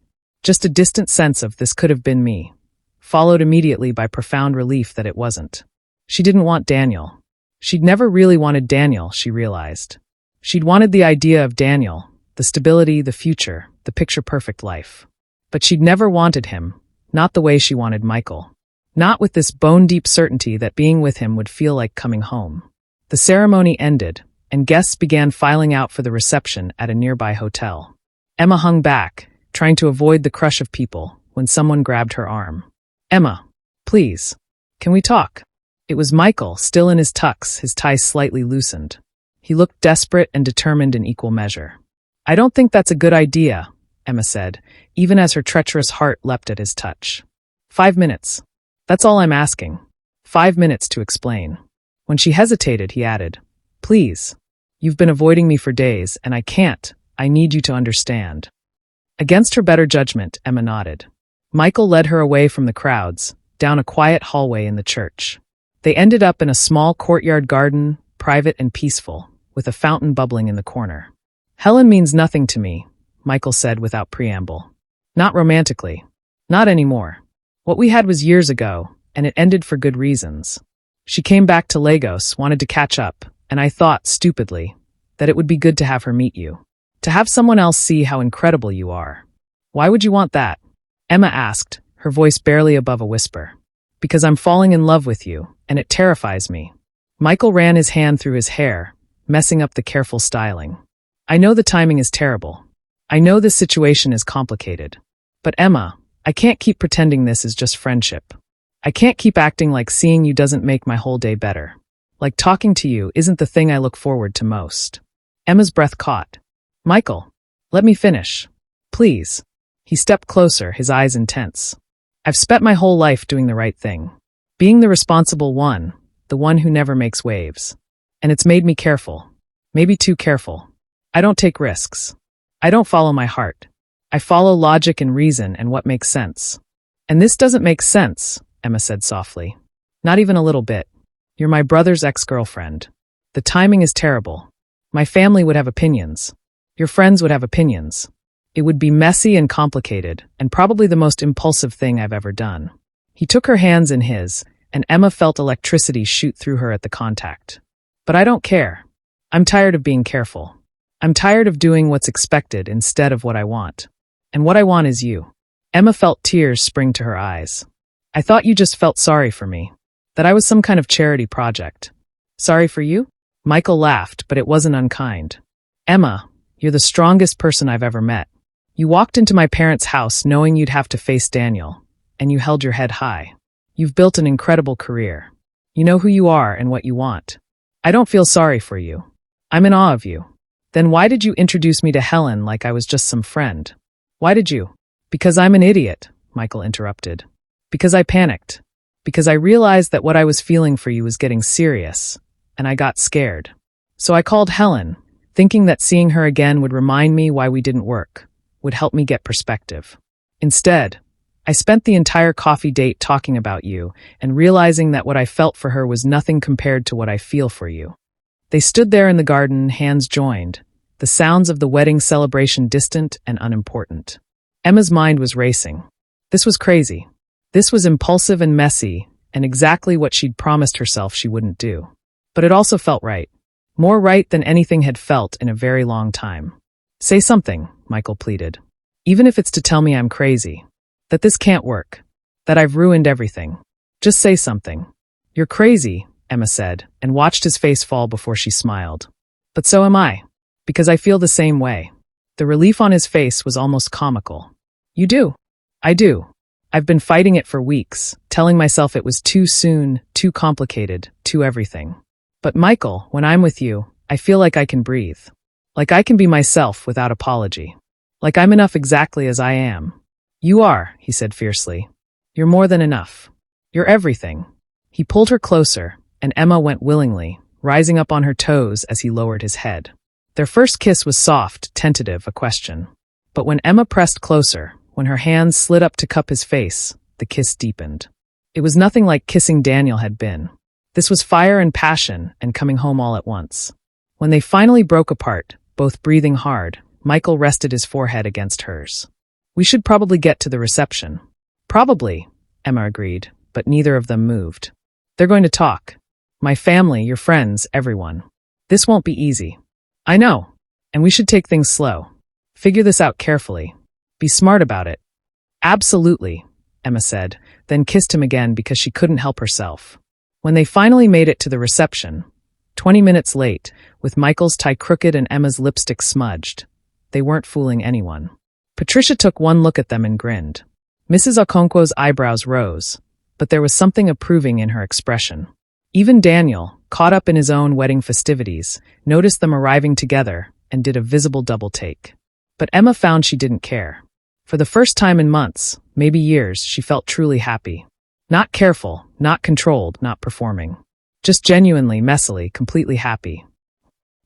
Just a distant sense of this could have been me, followed immediately by profound relief that it wasn't. She didn't want Daniel. She'd never really wanted Daniel, she realized. She'd wanted the idea of Daniel, the stability, the future, the picture-perfect life. But she'd never wanted him, not the way she wanted Michael. Not with this bone-deep certainty that being with him would feel like coming home. The ceremony ended, and guests began filing out for the reception at a nearby hotel. Emma hung back, trying to avoid the crush of people, when someone grabbed her arm. Emma, please, can we talk? It was Michael, still in his tux, his tie slightly loosened. He looked desperate and determined in equal measure. I don't think that's a good idea, Emma said, even as her treacherous heart leapt at his touch. 5 minutes. That's all I'm asking. 5 minutes to explain. When she hesitated, he added, Please. You've been avoiding me for days, and I can't. I need you to understand. Against her better judgment, Emma nodded. Michael led her away from the crowds, down a quiet hallway in the church. They ended up in a small courtyard garden, private and peaceful, with a fountain bubbling in the corner. Helen means nothing to me, Michael said without preamble. Not romantically. Not anymore. What we had was years ago, and it ended for good reasons. She came back to Lagos, wanted to catch up, and I thought, stupidly, that it would be good to have her meet you. To have someone else see how incredible you are. Why would you want that? Emma asked, her voice barely above a whisper. Because I'm falling in love with you, and it terrifies me. Michael ran his hand through his hair, messing up the careful styling. I know the timing is terrible. I know this situation is complicated. But Emma, I can't keep pretending this is just friendship. I can't keep acting like seeing you doesn't make my whole day better. Like talking to you isn't the thing I look forward to most. Emma's breath caught. Michael, let me finish. Please. He stepped closer, his eyes intense. I've spent my whole life doing the right thing. Being the responsible one, the one who never makes waves. And it's made me careful. Maybe too careful. I don't take risks. I don't follow my heart. I follow logic and reason and what makes sense. And this doesn't make sense, Emma said softly. Not even a little bit. You're my brother's ex-girlfriend. The timing is terrible. My family would have opinions. Your friends would have opinions. It would be messy and complicated, and probably the most impulsive thing I've ever done. He took her hands in his, and Emma felt electricity shoot through her at the contact. But I don't care. I'm tired of being careful. I'm tired of doing what's expected instead of what I want. And what I want is you. Emma felt tears spring to her eyes. I thought you just felt sorry for me. That I was some kind of charity project. Sorry for you? Michael laughed, but it wasn't unkind. Emma, you're the strongest person I've ever met. You walked into my parents' house knowing you'd have to face Daniel, and you held your head high. You've built an incredible career. You know who you are and what you want. I don't feel sorry for you. I'm in awe of you. Then why did you introduce me to Helen like I was just some friend? Why did you? Because I'm an idiot, Michael interrupted. Because I panicked. Because I realized that what I was feeling for you was getting serious, and I got scared. So I called Helen, thinking that seeing her again would remind me why we didn't work, would help me get perspective. Instead, I spent the entire coffee date talking about you and realizing that what I felt for her was nothing compared to what I feel for you. They stood there in the garden, hands joined, the sounds of the wedding celebration distant and unimportant. Emma's mind was racing. This was crazy. This was impulsive and messy, and exactly what she'd promised herself she wouldn't do. But it also felt right. More right than anything had felt in a very long time. Say something, Michael pleaded. Even if it's to tell me I'm crazy. That this can't work. That I've ruined everything. Just say something. You're crazy, Emma said, and watched his face fall before she smiled. But so am I. Because I feel the same way. The relief on his face was almost comical. You do? I do. I've been fighting it for weeks, telling myself it was too soon, too complicated, too everything. But Michael, when I'm with you, I feel like I can breathe. Like I can be myself without apology. Like I'm enough exactly as I am. You are, he said fiercely. You're more than enough. You're everything. He pulled her closer, and Emma went willingly, rising up on her toes as he lowered his head. Their first kiss was soft, tentative, a question. But when Emma pressed closer, when her hands slid up to cup his face, the kiss deepened. It was nothing like kissing Daniel had been. This was fire and passion and coming home all at once. When they finally broke apart, both breathing hard, Michael rested his forehead against hers. We should probably get to the reception. Probably, Emma agreed, but neither of them moved. They're going to talk. My family, your friends, everyone. This won't be easy. I know. And we should take things slow. Figure this out carefully. Be smart about it. Absolutely, Emma said, then kissed him again because she couldn't help herself. When they finally made it to the reception, 20 minutes late, with Michael's tie crooked and Emma's lipstick smudged, they weren't fooling anyone. Patricia took one look at them and grinned. Mrs. Okonkwo's eyebrows rose, but there was something approving in her expression. Even Daniel, caught up in his own wedding festivities, noticed them arriving together and did a visible double take. But Emma found she didn't care. For the first time in months, maybe years, she felt truly happy. Not careful, not controlled, not performing. Just genuinely, messily, completely happy.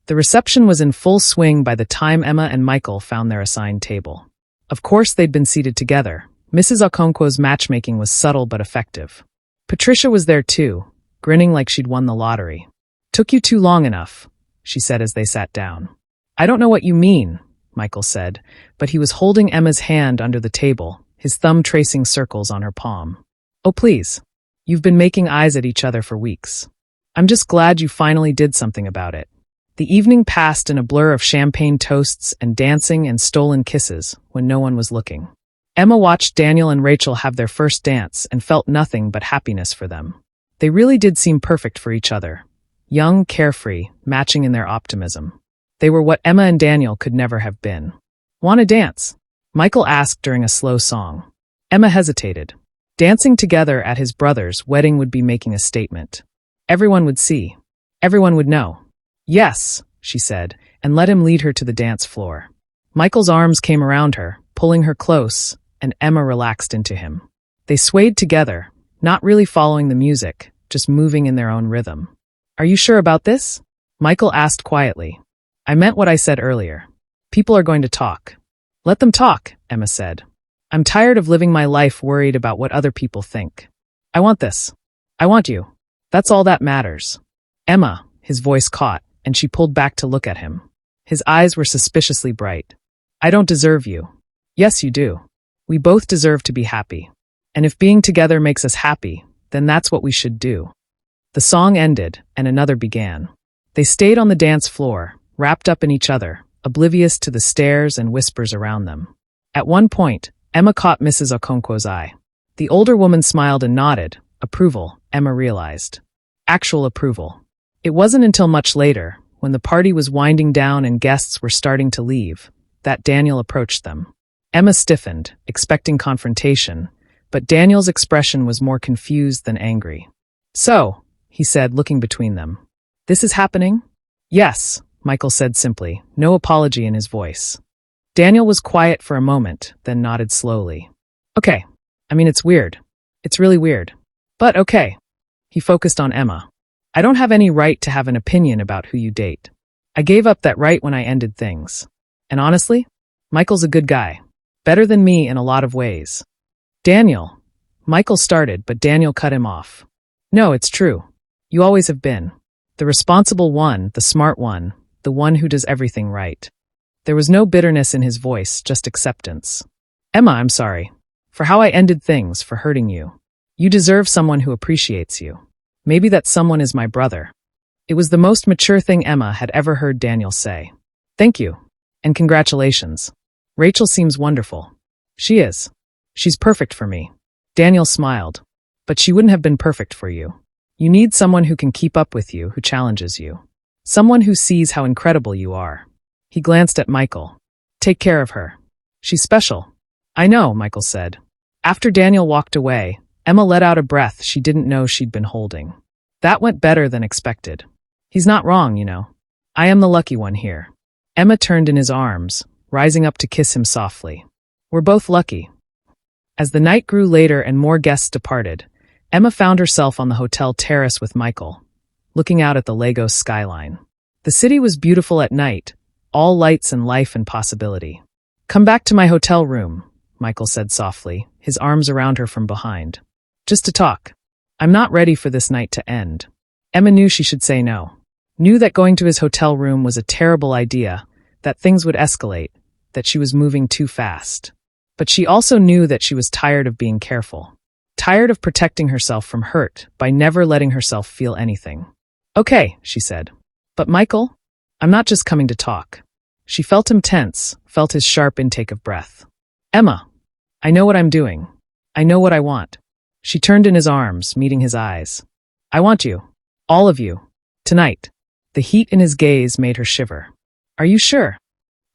The reception was in full swing by the time Emma and Michael found their assigned table. Of course they'd been seated together. Mrs. Okonkwo's matchmaking was subtle but effective. Patricia was there too, grinning like she'd won the lottery. Took you too long enough, she said as they sat down. I don't know what you mean, Michael said, but he was holding Emma's hand under the table, his thumb tracing circles on her palm. Oh please. You've been making eyes at each other for weeks. I'm just glad you finally did something about it. The evening passed in a blur of champagne toasts and dancing and stolen kisses when no one was looking. Emma watched Daniel and Rachel have their first dance and felt nothing but happiness for them. They really did seem perfect for each other. Young, carefree, matching in their optimism. They were what Emma and Daniel could never have been. Want to dance? Michael asked during a slow song. Emma hesitated. Dancing together at his brother's wedding would be making a statement. Everyone would see. Everyone would know. Yes, she said, and let him lead her to the dance floor. Michael's arms came around her, pulling her close, and Emma relaxed into him. They swayed together, not really following the music, just moving in their own rhythm. Are you sure about this? Michael asked quietly. I meant what I said earlier. People are going to talk. Let them talk, Emma said. I'm tired of living my life worried about what other people think. I want this. I want you. That's all that matters. Emma, his voice caught, and she pulled back to look at him. His eyes were suspiciously bright. I don't deserve you. Yes, you do. We both deserve to be happy. And if being together makes us happy, then that's what we should do. The song ended, and another began. They stayed on the dance floor, wrapped up in each other, oblivious to the stares and whispers around them. At one point, Emma caught Mrs. Okonkwo's eye. The older woman smiled and nodded. Approval, Emma realized. Actual approval. It wasn't until much later, when the party was winding down and guests were starting to leave, that Daniel approached them. Emma stiffened, expecting confrontation, but Daniel's expression was more confused than angry. "So," he said, looking between them. "This is happening?" "Yes," Michael said simply, no apology in his voice. Daniel was quiet for a moment, then nodded slowly. "Okay. I mean, it's weird. It's really weird. But okay." He focused on Emma. "I don't have any right to have an opinion about who you date. I gave up that right when I ended things. And honestly, Michael's a good guy. Better than me in a lot of ways." "Daniel." Michael started, but Daniel cut him off. "No, it's true. You always have been. The responsible one, the smart one, the one who does everything right." There was no bitterness in his voice, just acceptance. "Emma, I'm sorry. For how I ended things, for hurting you. You deserve someone who appreciates you. Maybe that someone is my brother." It was the most mature thing Emma had ever heard Daniel say. "Thank you. And congratulations. Rachel seems wonderful." "She is. She's perfect for me." Daniel smiled. "But she wouldn't have been perfect for you. You need someone who can keep up with you, who challenges you. Someone who sees how incredible you are." He glanced at Michael. "Take care of her. She's special." "I know," Michael said. After Daniel walked away, Emma let out a breath she didn't know she'd been holding. That went better than expected. "He's not wrong, you know. I am the lucky one here." Emma turned in his arms, rising up to kiss him softly. "We're both lucky." As the night grew later and more guests departed, Emma found herself on the hotel terrace with Michael, looking out at the Lagos skyline. The city was beautiful at night, all lights and life and possibility. "Come back to my hotel room," Michael said softly, his arms around her from behind. "Just to talk. I'm not ready for this night to end." Emma knew she should say no. Knew that going to his hotel room was a terrible idea, that things would escalate, that she was moving too fast. But she also knew that she was tired of being careful. Tired of protecting herself from hurt by never letting herself feel anything. "Okay," she said. "But Michael, I'm not just coming to talk." She felt him tense, felt his sharp intake of breath. "Emma, I know what I'm doing. I know what I want." She turned in his arms, meeting his eyes. "I want you. All of you. Tonight." The heat in his gaze made her shiver. "Are you sure?"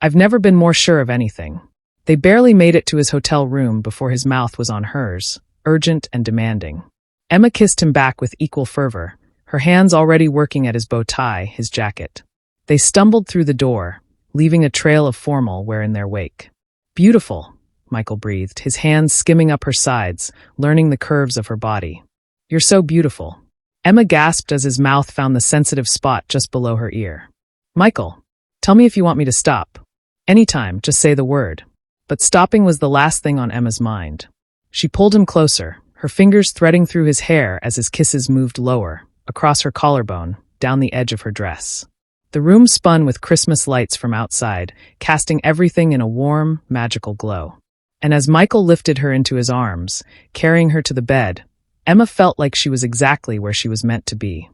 "I've never been more sure of anything." They barely made it to his hotel room before his mouth was on hers, urgent and demanding. Emma kissed him back with equal fervor, her hands already working at his bow tie, his jacket. They stumbled through the door, leaving a trail of formal wear in their wake. "Beautiful," Michael breathed, his hands skimming up her sides, learning the curves of her body. "You're so beautiful." Emma gasped as his mouth found the sensitive spot just below her ear. "Michael, tell me if you want me to stop. Anytime, just say the word." But stopping was the last thing on Emma's mind. She pulled him closer, her fingers threading through his hair as his kisses moved lower, across her collarbone, down the edge of her dress. The room spun with Christmas lights from outside, casting everything in a warm, magical glow. And as Michael lifted her into his arms, carrying her to the bed, Emma felt like she was exactly where she was meant to be.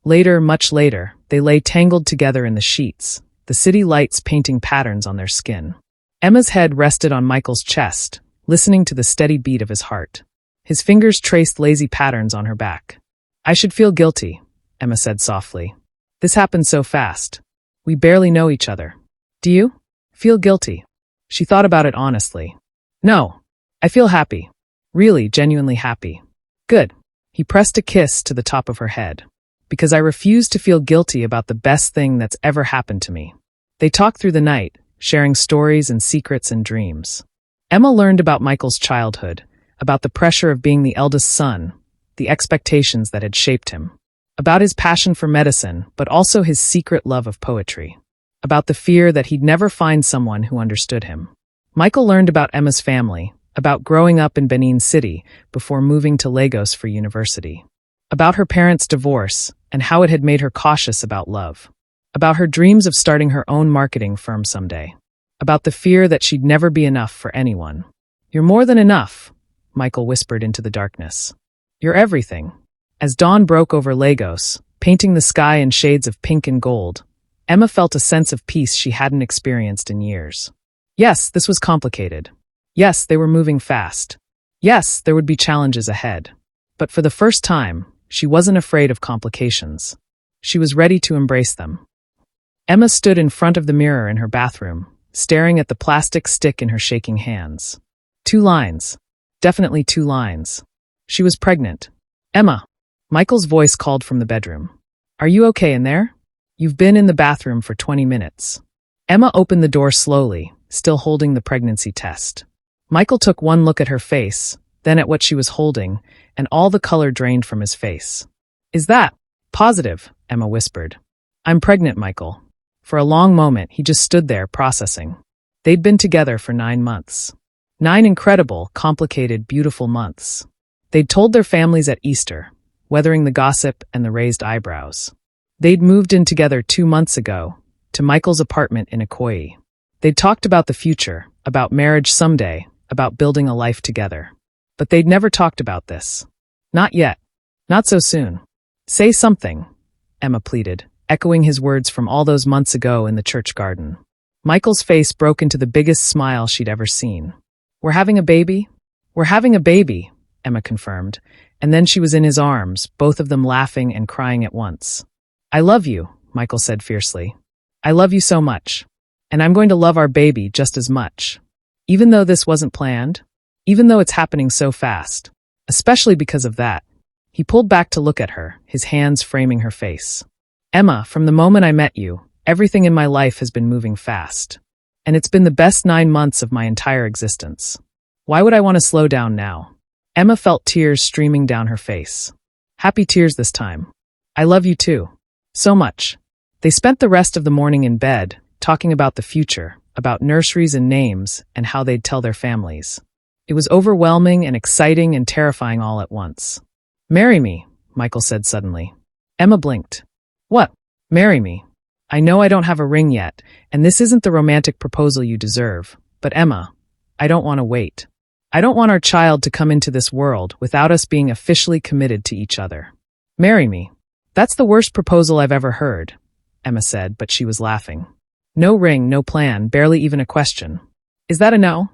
Later, much later, they lay tangled together in the sheets, the city lights painting patterns on their skin. Emma's head rested on Michael's chest, listening to the steady beat of his heart. His fingers traced lazy patterns on her back. "I should feel guilty," Emma said softly. "This happened so fast. We barely know each other. Do you? Feel guilty?" She thought about it honestly. "No. I feel happy. Really, genuinely happy." "Good." He pressed a kiss to the top of her head. "Because I refuse to feel guilty about the best thing that's ever happened to me." They talked through the night, sharing stories and secrets and dreams. Emma learned about Michael's childhood, about the pressure of being the eldest son, the expectations that had shaped him, about his passion for medicine, but also his secret love of poetry, about the fear that he'd never find someone who understood him. Michael learned about Emma's family, about growing up in Benin City before moving to Lagos for university, about her parents' divorce and how it had made her cautious about love, about her dreams of starting her own marketing firm someday, about the fear that she'd never be enough for anyone. "You're more than enough," Michael whispered into the darkness. "You're everything." As dawn broke over Lagos, painting the sky in shades of pink and gold, Emma felt a sense of peace she hadn't experienced in years. Yes, this was complicated. Yes, they were moving fast. Yes, there would be challenges ahead. But for the first time, she wasn't afraid of complications. She was ready to embrace them. Emma stood in front of the mirror in her bathroom, staring at the plastic stick in her shaking hands. 2 lines. Definitely 2 lines. She was pregnant. Emma. Michael's voice called from the bedroom. Are you okay in there? You've been in the bathroom for 20 minutes. Emma opened the door slowly, still holding the pregnancy test. Michael took one look at her face, then at what she was holding, and all the color drained from his face. Is that positive? Emma whispered. I'm pregnant, Michael. For a long moment, he just stood there, processing. They'd been together for 9 months. 9 incredible, complicated, beautiful months. They'd told their families at Easter, weathering the gossip and the raised eyebrows. They'd moved in together 2 months ago, to Michael's apartment in Ikoyi. They'd talked about the future, about marriage someday, about building a life together. But they'd never talked about this. Not yet. Not so soon. Say something, Emma pleaded, echoing his words from all those months ago in the church garden. Michael's face broke into the biggest smile she'd ever seen. We're having a baby? We're having a baby, Emma confirmed, and then she was in his arms, both of them laughing and crying at once. I love you, Michael said fiercely. I love you so much. And I'm going to love our baby just as much. Even though this wasn't planned, even though it's happening so fast, especially because of that. He pulled back to look at her, his hands framing her face. Emma, from the moment I met you, everything in my life has been moving fast. And it's been the best 9 months of my entire existence. Why would I want to slow down now? Emma felt tears streaming down her face. Happy tears this time. I love you too. So much. They spent the rest of the morning in bed, talking about the future, about nurseries and names, and how they'd tell their families. It was overwhelming and exciting and terrifying all at once. Marry me, Michael said suddenly. Emma blinked. What? Marry me? I know I don't have a ring yet, and this isn't the romantic proposal you deserve, but Emma, I don't want to wait. I don't want our child to come into this world without us being officially committed to each other. Marry me. That's the worst proposal I've ever heard, Emma said, but she was laughing. No ring, no plan, barely even a question. Is that a no?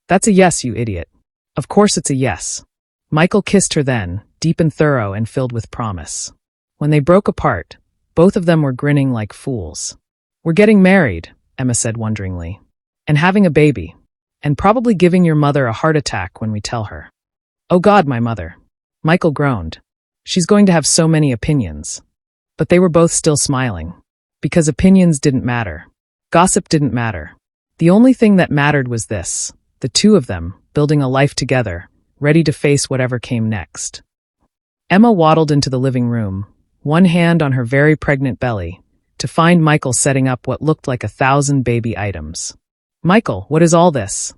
That's a yes, you idiot. Of course it's a yes. Michael kissed her then, deep and thorough and filled with promise. When they broke apart, both of them were grinning like fools. We're getting married, Emma said wonderingly. And having a baby. And probably giving your mother a heart attack when we tell her. Oh God, my mother. Michael groaned. She's going to have so many opinions. But they were both still smiling. Because opinions didn't matter. Gossip didn't matter. The only thing that mattered was this, the two of them, building a life together, ready to face whatever came next. Emma waddled into the living room, one hand on her very pregnant belly, to find Michael setting up what looked like 1,000 baby items. Michael, what is all this?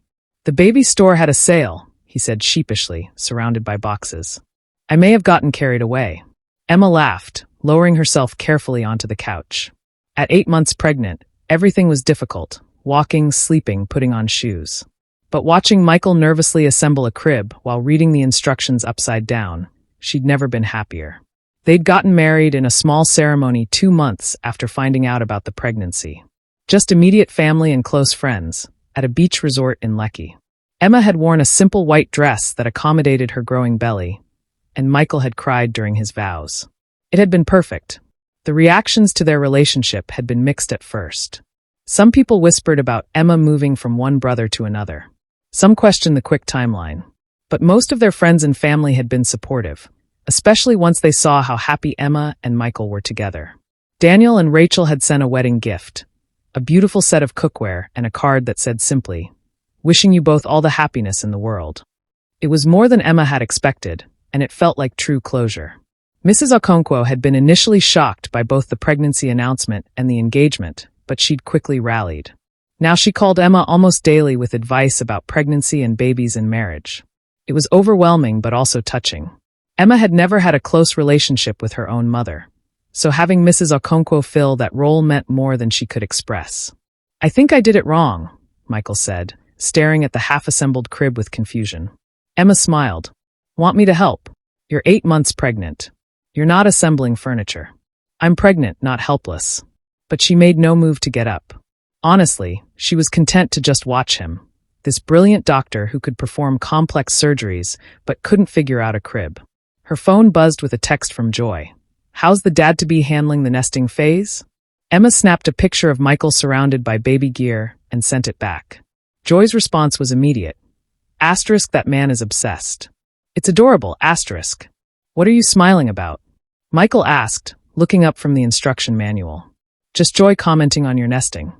The baby store had a sale, he said sheepishly, surrounded by boxes. I may have gotten carried away. Emma laughed, lowering herself carefully onto the couch. At 8 months pregnant, everything was difficult, walking, sleeping, putting on shoes. But watching Michael nervously assemble a crib while reading the instructions upside down, she'd never been happier. They'd gotten married in a small ceremony 2 months after finding out about the pregnancy. Just immediate family and close friends, at a beach resort in Lekki. Emma had worn a simple white dress that accommodated her growing belly, and Michael had cried during his vows. It had been perfect. The reactions to their relationship had been mixed at first. Some people whispered about Emma moving from one brother to another. Some questioned the quick timeline. But most of their friends and family had been supportive, especially once they saw how happy Emma and Michael were together. Daniel and Rachel had sent a wedding gift, a beautiful set of cookware and a card that said simply, wishing you both all the happiness in the world. It was more than Emma had expected, and it felt like true closure. Mrs. Okonkwo had been initially shocked by both the pregnancy announcement and the engagement, but she'd quickly rallied. Now she called Emma almost daily with advice about pregnancy and babies and marriage. It was overwhelming but also touching. Emma had never had a close relationship with her own mother, so having Mrs. Okonkwo fill that role meant more than she could express. I think I did it wrong, Michael said, staring at the half-assembled crib with confusion. Emma smiled. Want me to help? You're 8 months pregnant. You're not assembling furniture. I'm pregnant, not helpless. But she made no move to get up. Honestly, she was content to just watch him, this brilliant doctor who could perform complex surgeries but couldn't figure out a crib. Her phone buzzed with a text from Joy. "How's the dad-to-be handling the nesting phase?" Emma snapped a picture of Michael surrounded by baby gear and sent it back. Joy's response was immediate. Asterisk, that man is obsessed. It's adorable, asterisk. What are you smiling about? Michael asked, looking up from the instruction manual. Just Joy commenting on your nesting.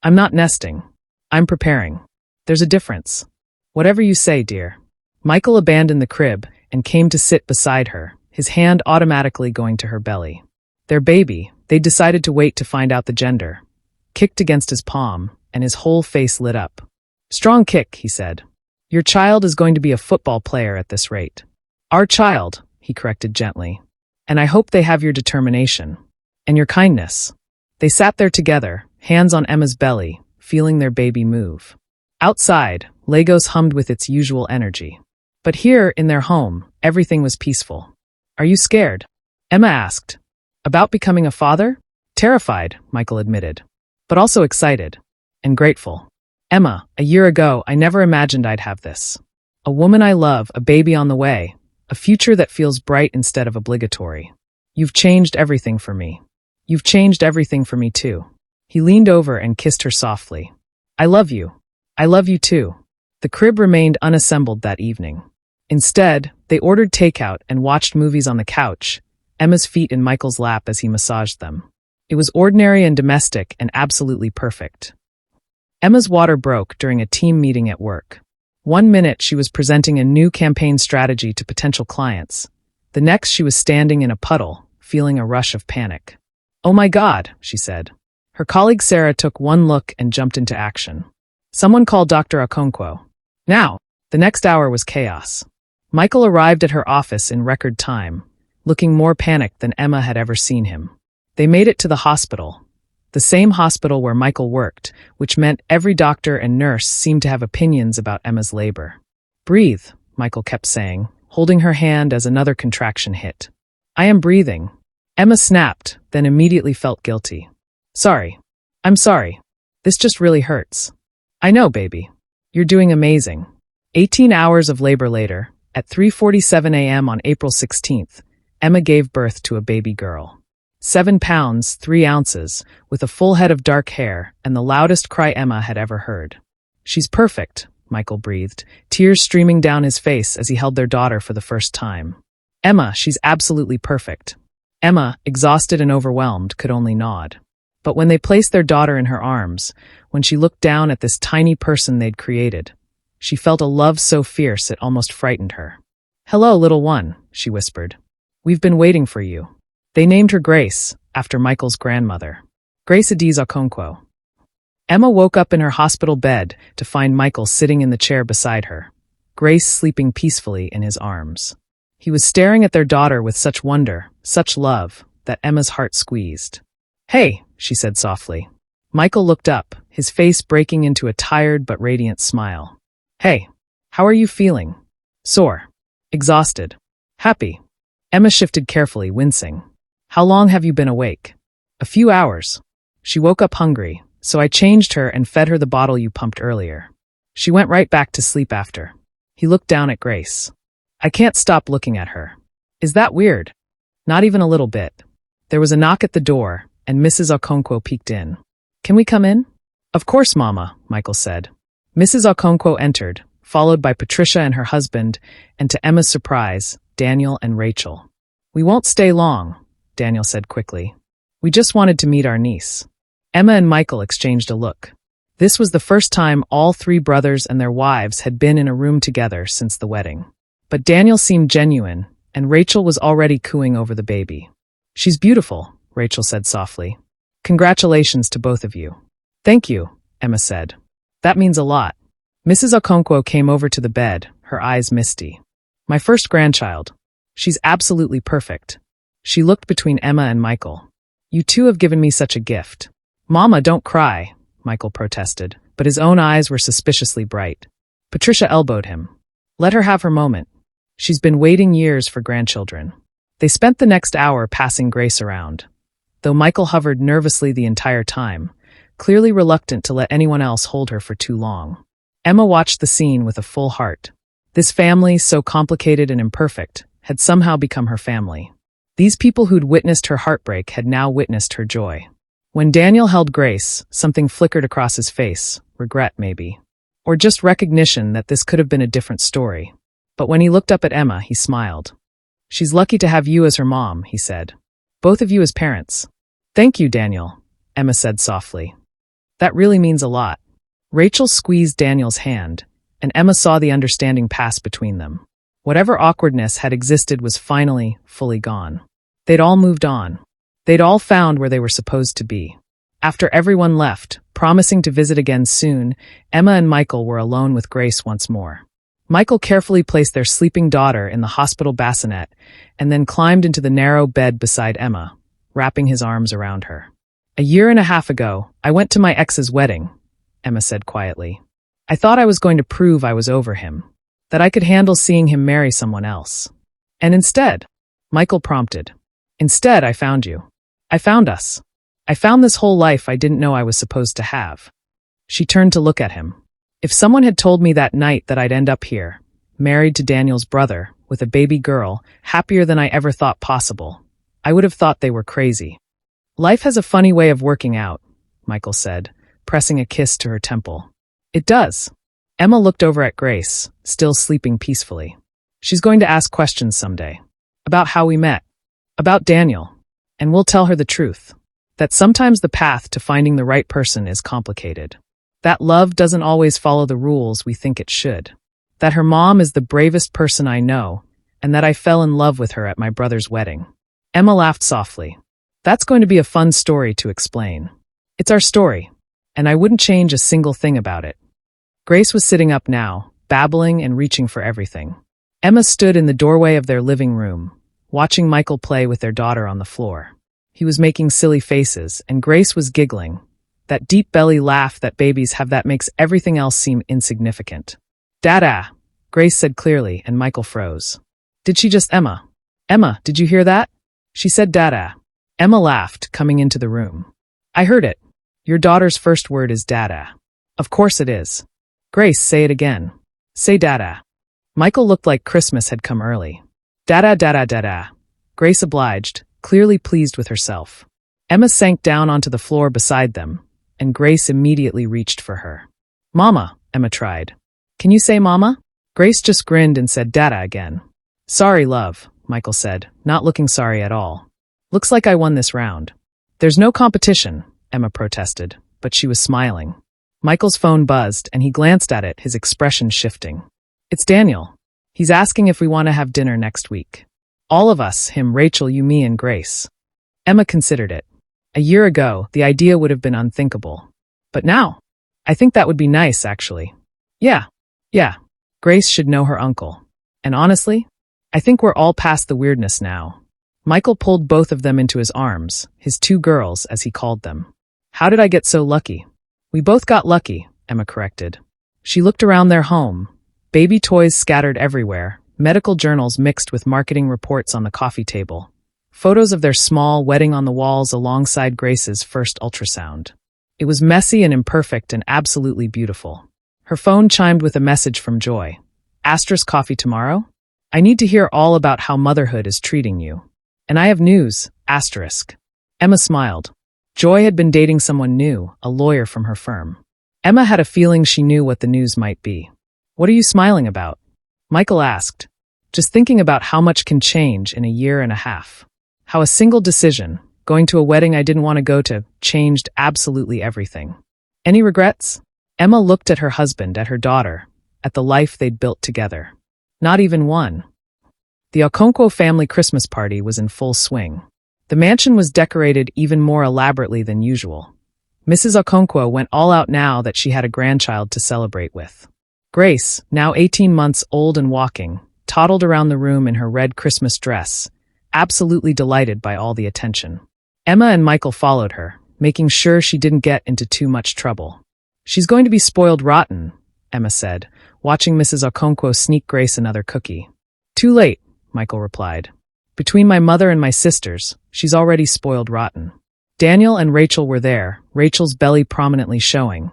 I'm not nesting. I'm preparing. There's a difference. Whatever you say, dear. Michael abandoned the crib and came to sit beside her, his hand automatically going to her belly. Their baby, they decided to wait to find out the gender, kicked against his palm, and his whole face lit up. Strong kick, he said. Your child is going to be a football player at this rate. Our child, he corrected gently. And I hope they have your determination. And your kindness. They sat there together, hands on Emma's belly, feeling their baby move. Outside, Lagos hummed with its usual energy. But here, in their home, everything was peaceful. Are you scared? Emma asked. About becoming a father? Terrified, Michael admitted. But also excited. And grateful. Emma, a year ago, I never imagined I'd have this. A woman I love, a baby on the way, a future that feels bright instead of obligatory. You've changed everything for me. You've changed everything for me too. He leaned over and kissed her softly. I love you. I love you too. The crib remained unassembled that evening. Instead, they ordered takeout and watched movies on the couch, Emma's feet in Michael's lap as he massaged them. It was ordinary and domestic and absolutely perfect. Emma's water broke during a team meeting at work. One minute she was presenting a new campaign strategy to potential clients. The next she was standing in a puddle, feeling a rush of panic. Oh my God, she said. Her colleague Sarah took one look and jumped into action. Someone called Dr. Okonkwo. Now, the next hour was chaos. Michael arrived at her office in record time, looking more panicked than Emma had ever seen him. They made it to the hospital. The same hospital where Michael worked, which meant every doctor and nurse seemed to have opinions about Emma's labor. Breathe, Michael kept saying, holding her hand as another contraction hit. I am breathing. Emma snapped, then immediately felt guilty. Sorry. I'm sorry. This just really hurts. I know, baby. You're doing amazing. 18 hours of labor later, at 3:47 a.m. on April 16th, Emma gave birth to a baby girl. 7 pounds, 3 ounces, with a full head of dark hair and the loudest cry Emma had ever heard. She's perfect, Michael breathed, tears streaming down his face as he held their daughter for the first time. Emma, she's absolutely perfect. Emma, exhausted and overwhelmed, could only nod. But when they placed their daughter in her arms, when she looked down at this tiny person they'd created, she felt a love so fierce it almost frightened her. Hello, little one, she whispered. We've been waiting for you. They named her Grace, after Michael's grandmother. Grace Adiz Okonkwo. Emma woke up in her hospital bed to find Michael sitting in the chair beside her, Grace sleeping peacefully in his arms. He was staring at their daughter with such wonder, such love, that Emma's heart squeezed. Hey, she said softly. Michael looked up, his face breaking into a tired but radiant smile. Hey, how are you feeling? Sore. Exhausted. Happy. Emma shifted carefully, wincing. How long have you been awake? A few hours. She woke up hungry, so I changed her and fed her the bottle you pumped earlier. She went right back to sleep after. He looked down at Grace. I can't stop looking at her. Is that weird? Not even a little bit. There was a knock at the door, and Mrs. Okonkwo peeked in. Can we come in? Of course, Mama, Michael said. Mrs. Okonkwo entered, followed by Patricia and her husband, and to Emma's surprise, Daniel and Rachel. We won't stay long, Daniel said quickly. We just wanted to meet our niece. Emma and Michael exchanged a look. This was the first time all 3 brothers and their wives had been in a room together since the wedding. But Daniel seemed genuine, and Rachel was already cooing over the baby. She's beautiful, Rachel said softly. Congratulations to both of you. Thank you, Emma said. That means a lot. Mrs. Okonkwo came over to the bed, her eyes misty. My first grandchild. She's absolutely perfect. She looked between Emma and Michael. You two have given me such a gift. Mama, don't cry, Michael protested, but his own eyes were suspiciously bright. Patricia elbowed him. Let her have her moment. She's been waiting years for grandchildren. They spent the next hour passing Grace around. Though Michael hovered nervously the entire time, clearly reluctant to let anyone else hold her for too long. Emma watched the scene with a full heart. This family, so complicated and imperfect, had somehow become her family. These people who'd witnessed her heartbreak had now witnessed her joy. When Daniel held Grace, something flickered across his face, regret maybe. Or just recognition that this could have been a different story. But when he looked up at Emma, he smiled. "She's lucky to have you as her mom," he said. "Both of you as parents." "Thank you, Daniel," Emma said softly. "That really means a lot." Rachel squeezed Daniel's hand, and Emma saw the understanding pass between them. Whatever awkwardness had existed was finally, fully gone. They'd all moved on. They'd all found where they were supposed to be. After everyone left, promising to visit again soon, Emma and Michael were alone with Grace once more. Michael carefully placed their sleeping daughter in the hospital bassinet and then climbed into the narrow bed beside Emma, wrapping his arms around her. "A year and a half ago, I went to my ex's wedding," Emma said quietly. "I thought I was going to prove I was over him, that I could handle seeing him marry someone else. And instead," Michael prompted, "instead I found you. I found us. I found this whole life I didn't know I was supposed to have." She turned to look at him. "If someone had told me that night that I'd end up here, married to Daniel's brother, with a baby girl, happier than I ever thought possible, I would have thought they were crazy." "Life has a funny way of working out," Michael said, pressing a kiss to her temple. "It does." Emma looked over at Grace, still sleeping peacefully. "She's going to ask questions someday. About how we met. About Daniel. And we'll tell her the truth. That sometimes the path to finding the right person is complicated. That love doesn't always follow the rules we think it should. That her mom is the bravest person I know, and that I fell in love with her at my brother's wedding." Emma laughed softly. "That's going to be a fun story to explain. It's our story, and I wouldn't change a single thing about it." Grace was sitting up now, babbling and reaching for everything. Emma stood in the doorway of their living room, watching Michael play with their daughter on the floor. He was making silly faces, and Grace was giggling. That deep belly laugh that babies have that makes everything else seem insignificant. "Dada," Grace said clearly, and Michael froze. "Did she just Emma? Emma, did you hear that? She said dada." Emma laughed, coming into the room. "I heard it. Your daughter's first word is dada." "Of course it is." "Grace, say it again. Say dada." Michael looked like Christmas had come early. "Dada, dada, dada." Grace obliged, clearly pleased with herself. Emma sank down onto the floor beside them, and Grace immediately reached for her. "Mama," Emma tried. "Can you say mama?" Grace just grinned and said dada again. "Sorry, love," Michael said, not looking sorry at all. "Looks like I won this round." "There's no competition," Emma protested, but she was smiling. Michael's phone buzzed, and he glanced at it, his expression shifting. "It's Daniel. He's asking if we want to have dinner next week. All of us, him, Rachel, you, me, and Grace." Emma considered it. A year ago, the idea would have been unthinkable. But now, I think that would be nice, actually. Yeah. Grace should know her uncle. And honestly, I think we're all past the weirdness now. Michael pulled both of them into his arms, his two girls, as he called them. "How did I get so lucky?" "We both got lucky," Emma corrected. She looked around their home. Baby toys scattered everywhere, medical journals mixed with marketing reports on the coffee table. Photos of their small wedding on the walls alongside Grace's first ultrasound. It was messy and imperfect and absolutely beautiful. Her phone chimed with a message from Joy. "Asterisk coffee tomorrow? I need to hear all about how motherhood is treating you. And I have news, asterisk." Emma smiled. Joy had been dating someone new, a lawyer from her firm. Emma had a feeling she knew what the news might be. "What are you smiling about?" Michael asked. "Just thinking about how much can change in a year and a half. How a single decision, going to a wedding I didn't want to go to, changed absolutely everything. Any regrets?" Emma looked at her husband, at her daughter, at the life they'd built together. Not even one. The Okonkwo family Christmas party was in full swing. The mansion was decorated even more elaborately than usual. Mrs. Okonkwo went all out now that she had a grandchild to celebrate with. Grace, now 18 months old and walking, toddled around the room in her red Christmas dress, absolutely delighted by all the attention. Emma and Michael followed her, making sure she didn't get into too much trouble. "She's going to be spoiled rotten," Emma said, watching Mrs. Okonkwo sneak Grace another cookie. "Too late," Michael replied. "Between my mother and my sisters, she's already spoiled rotten." Daniel and Rachel were there, Rachel's belly prominently showing,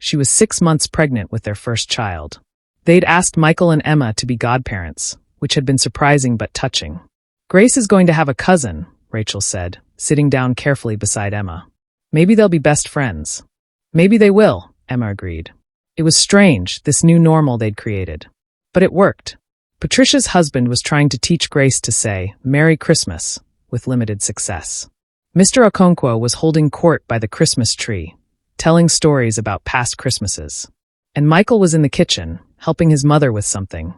She was 6 months pregnant with their first child. They'd asked Michael and Emma to be godparents, which had been surprising but touching. Grace is going to have a cousin, Rachel said, sitting down carefully beside Emma. Maybe they'll be best friends. Maybe they will, Emma agreed. It was strange, this new normal they'd created. But it worked. Patricia's husband was trying to teach Grace to say, "Merry Christmas," with limited success. Mr. Okonkwo was holding court by the Christmas tree, telling stories about past Christmases. And Michael was in the kitchen, helping his mother with something,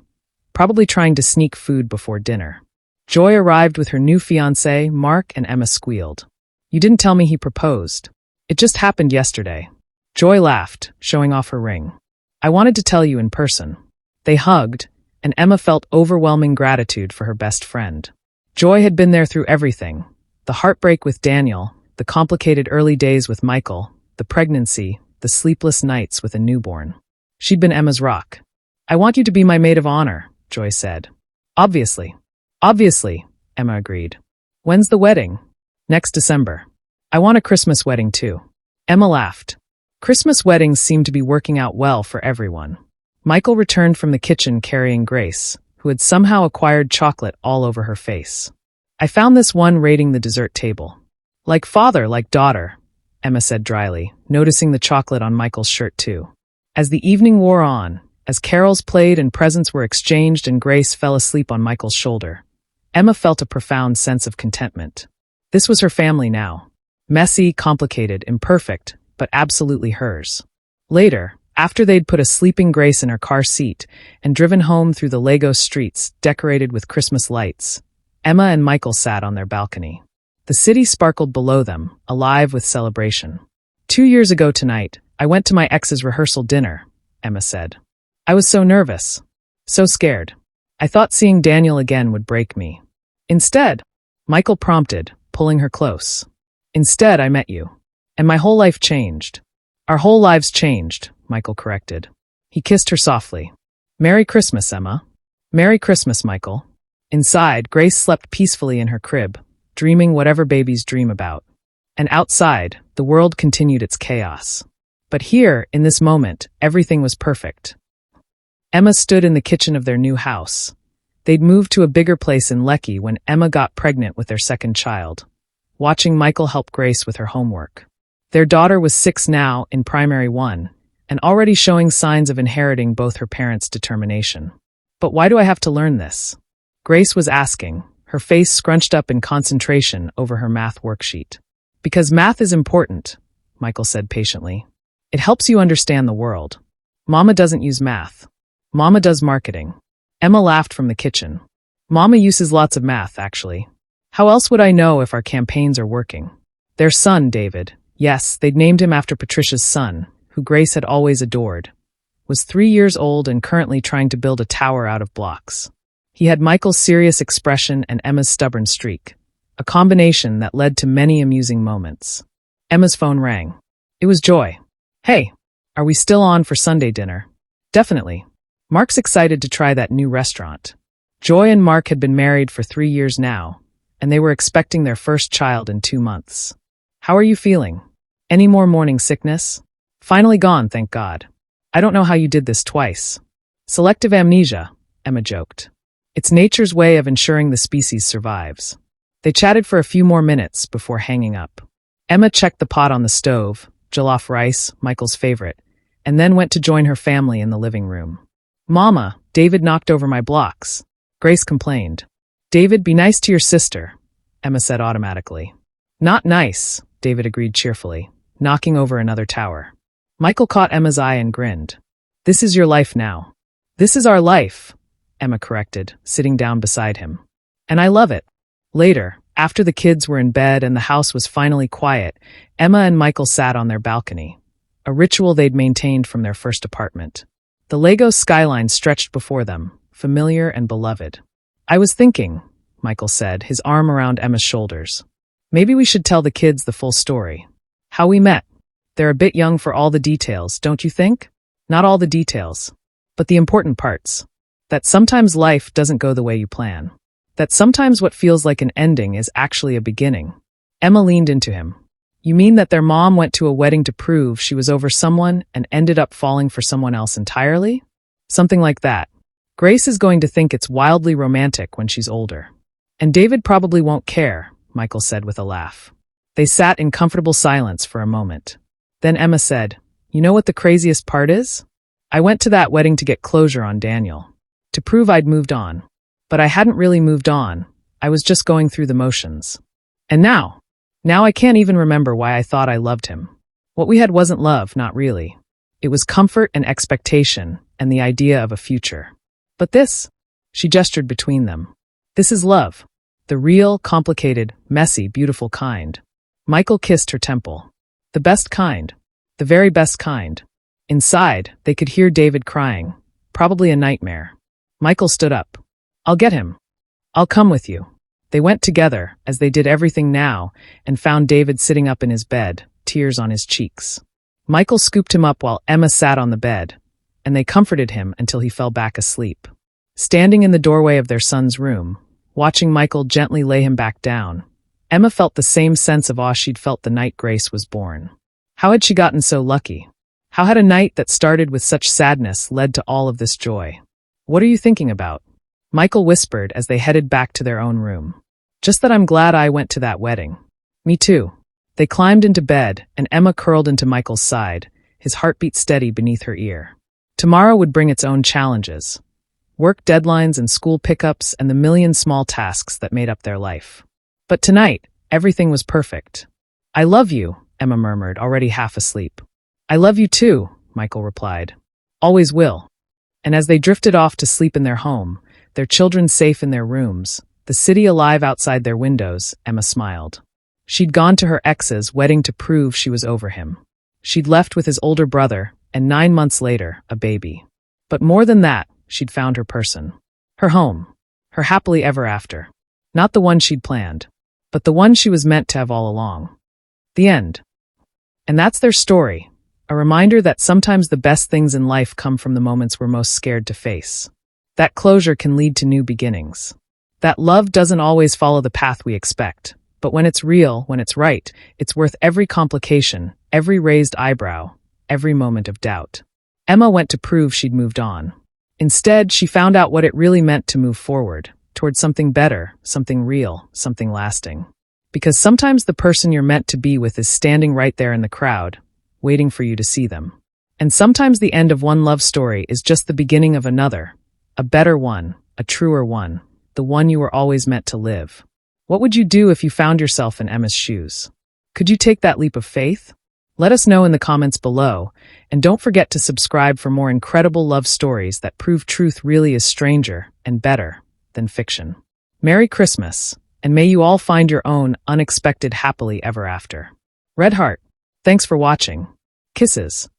probably trying to sneak food before dinner. Joy arrived with her new fiancé, Mark, and Emma squealed. "You didn't tell me he proposed. It just happened yesterday." Joy laughed, showing off her ring. "I wanted to tell you in person." They hugged, and Emma felt overwhelming gratitude for her best friend. Joy had been there through everything: the heartbreak with Daniel, the complicated early days with Michael, the pregnancy, the sleepless nights with a newborn. She'd been Emma's rock. "I want you to be my maid of honor," Joy said. Obviously, Emma agreed. "When's the wedding?" "Next December." "I want a Christmas wedding too." Emma laughed. Christmas weddings seemed to be working out well for everyone. Michael returned from the kitchen carrying Grace, who had somehow acquired chocolate all over her face. "I found this one raiding the dessert table." "Like father, like daughter," Emma said dryly, noticing the chocolate on Michael's shirt too. As the evening wore on, as carols played and presents were exchanged and Grace fell asleep on Michael's shoulder, Emma felt a profound sense of contentment. This was her family now. Messy, complicated, imperfect, but absolutely hers. Later, after they'd put a sleeping Grace in her car seat and driven home through the Lagos streets decorated with Christmas lights, Emma and Michael sat on their balcony. The city sparkled below them, alive with celebration. 2 years ago tonight, I went to my ex's rehearsal dinner, Emma said. I was so nervous, so scared. I thought seeing Daniel again would break me. Instead, Michael prompted, pulling her close. Instead, I met you. And my whole life changed. Our whole lives changed, Michael corrected. He kissed her softly. Merry Christmas, Emma. Merry Christmas, Michael. Inside, Grace slept peacefully in her crib, dreaming whatever babies dream about. And outside, the world continued its chaos. But here, in this moment, everything was perfect. Emma stood in the kitchen of their new house. They'd moved to a bigger place in Lekki when Emma got pregnant with their second child, watching Michael help Grace with her homework. Their daughter was 6 now, in primary 1, and already showing signs of inheriting both her parents' determination. But why do I have to learn this? Grace was asking, her face scrunched up in concentration over her math worksheet. Because math is important, Michael said patiently. It helps you understand the world. Mama doesn't use math. Mama does marketing. Emma laughed from the kitchen. Mama uses lots of math, actually. How else would I know if our campaigns are working? Their son, David, yes, they'd named him after Patricia's son, who Grace had always adored, was 3 years old and currently trying to build a tower out of blocks. He had Michael's serious expression and Emma's stubborn streak, a combination that led to many amusing moments. Emma's phone rang. It was Joy. Hey, are we still on for Sunday dinner? Definitely. Mark's excited to try that new restaurant. Joy and Mark had been married for 3 years now, and they were expecting their first child in 2 months. How are you feeling? Any more morning sickness? Finally gone, thank God. I don't know how you did this twice. Selective amnesia, Emma joked. It's nature's way of ensuring the species survives. They chatted for a few more minutes before hanging up. Emma checked the pot on the stove, jollof rice, Michael's favorite, and then went to join her family in the living room. Mama, David knocked over my blocks. Grace complained. David, be nice to your sister, Emma said automatically. Not nice, David agreed cheerfully, knocking over another tower. Michael caught Emma's eye and grinned. This is your life now. This is our life, Emma corrected, sitting down beside him. And I love it. Later, after the kids were in bed and the house was finally quiet, Emma and Michael sat on their balcony, a ritual they'd maintained from their first apartment. The Lagos skyline stretched before them, familiar and beloved. I was thinking, Michael said, his arm around Emma's shoulders. Maybe we should tell the kids the full story. How we met. They're a bit young for all the details, don't you think? Not all the details, but the important parts. That sometimes life doesn't go the way you plan. That sometimes what feels like an ending is actually a beginning. Emma leaned into him. You mean that their mom went to a wedding to prove she was over someone and ended up falling for someone else entirely? Something like that. Grace is going to think it's wildly romantic when she's older. And David probably won't care, Michael said with a laugh. They sat in comfortable silence for a moment. Then Emma said, "You know what the craziest part is? I went to that wedding to get closure on Daniel. To prove I'd moved on. But I hadn't really moved on. I was just going through the motions. And now I can't even remember why I thought I loved him. What we had wasn't love, not really. It was comfort and expectation and the idea of a future. But this," she gestured between them, "this is love. The real, complicated, messy, beautiful kind." Michael kissed her temple. The best kind. The very best kind. Inside, they could hear David crying. Probably a nightmare. Michael stood up. "I'll get him. I'll come with you." They went together, as they did everything now, and found David sitting up in his bed, tears on his cheeks. Michael scooped him up while Emma sat on the bed, and they comforted him until he fell back asleep. Standing in the doorway of their son's room, watching Michael gently lay him back down, Emma felt the same sense of awe she'd felt the night Grace was born. How had she gotten so lucky? How had a night that started with such sadness led to all of this joy? "What are you thinking about?" Michael whispered as they headed back to their own room. "Just that I'm glad I went to that wedding." "Me too." They climbed into bed, and Emma curled into Michael's side, his heartbeat steady beneath her ear. Tomorrow would bring its own challenges. Work deadlines and school pickups and the million small tasks that made up their life. But tonight, everything was perfect. "I love you," Emma murmured, already half asleep. "I love you too," Michael replied. "Always will." And as they drifted off to sleep in their home, their children safe in their rooms, the city alive outside their windows, Emma smiled. She'd gone to her ex's wedding to prove she was over him. She'd left with his older brother, and 9 months later, a baby. But more than that, she'd found her person. Her home. Her happily ever after. Not the one she'd planned, but the one she was meant to have all along. The end. And that's their story. A reminder that sometimes the best things in life come from the moments we're most scared to face. That closure can lead to new beginnings. That love doesn't always follow the path we expect, but when it's real, when it's right, it's worth every complication, every raised eyebrow, every moment of doubt. Emma went to prove she'd moved on. Instead, she found out what it really meant to move forward, towards something better, something real, something lasting. Because sometimes the person you're meant to be with is standing right there in the crowd, waiting for you to see them. And sometimes the end of one love story is just the beginning of another. A better one, a truer one, the one you were always meant to live. What would you do if you found yourself in Emma's shoes? Could you take that leap of faith? Let us know in the comments below, and don't forget to subscribe for more incredible love stories that prove truth really is stranger and better than fiction. Merry Christmas, and may you all find your own unexpected happily ever after. Red Heart, thanks for watching. Kisses.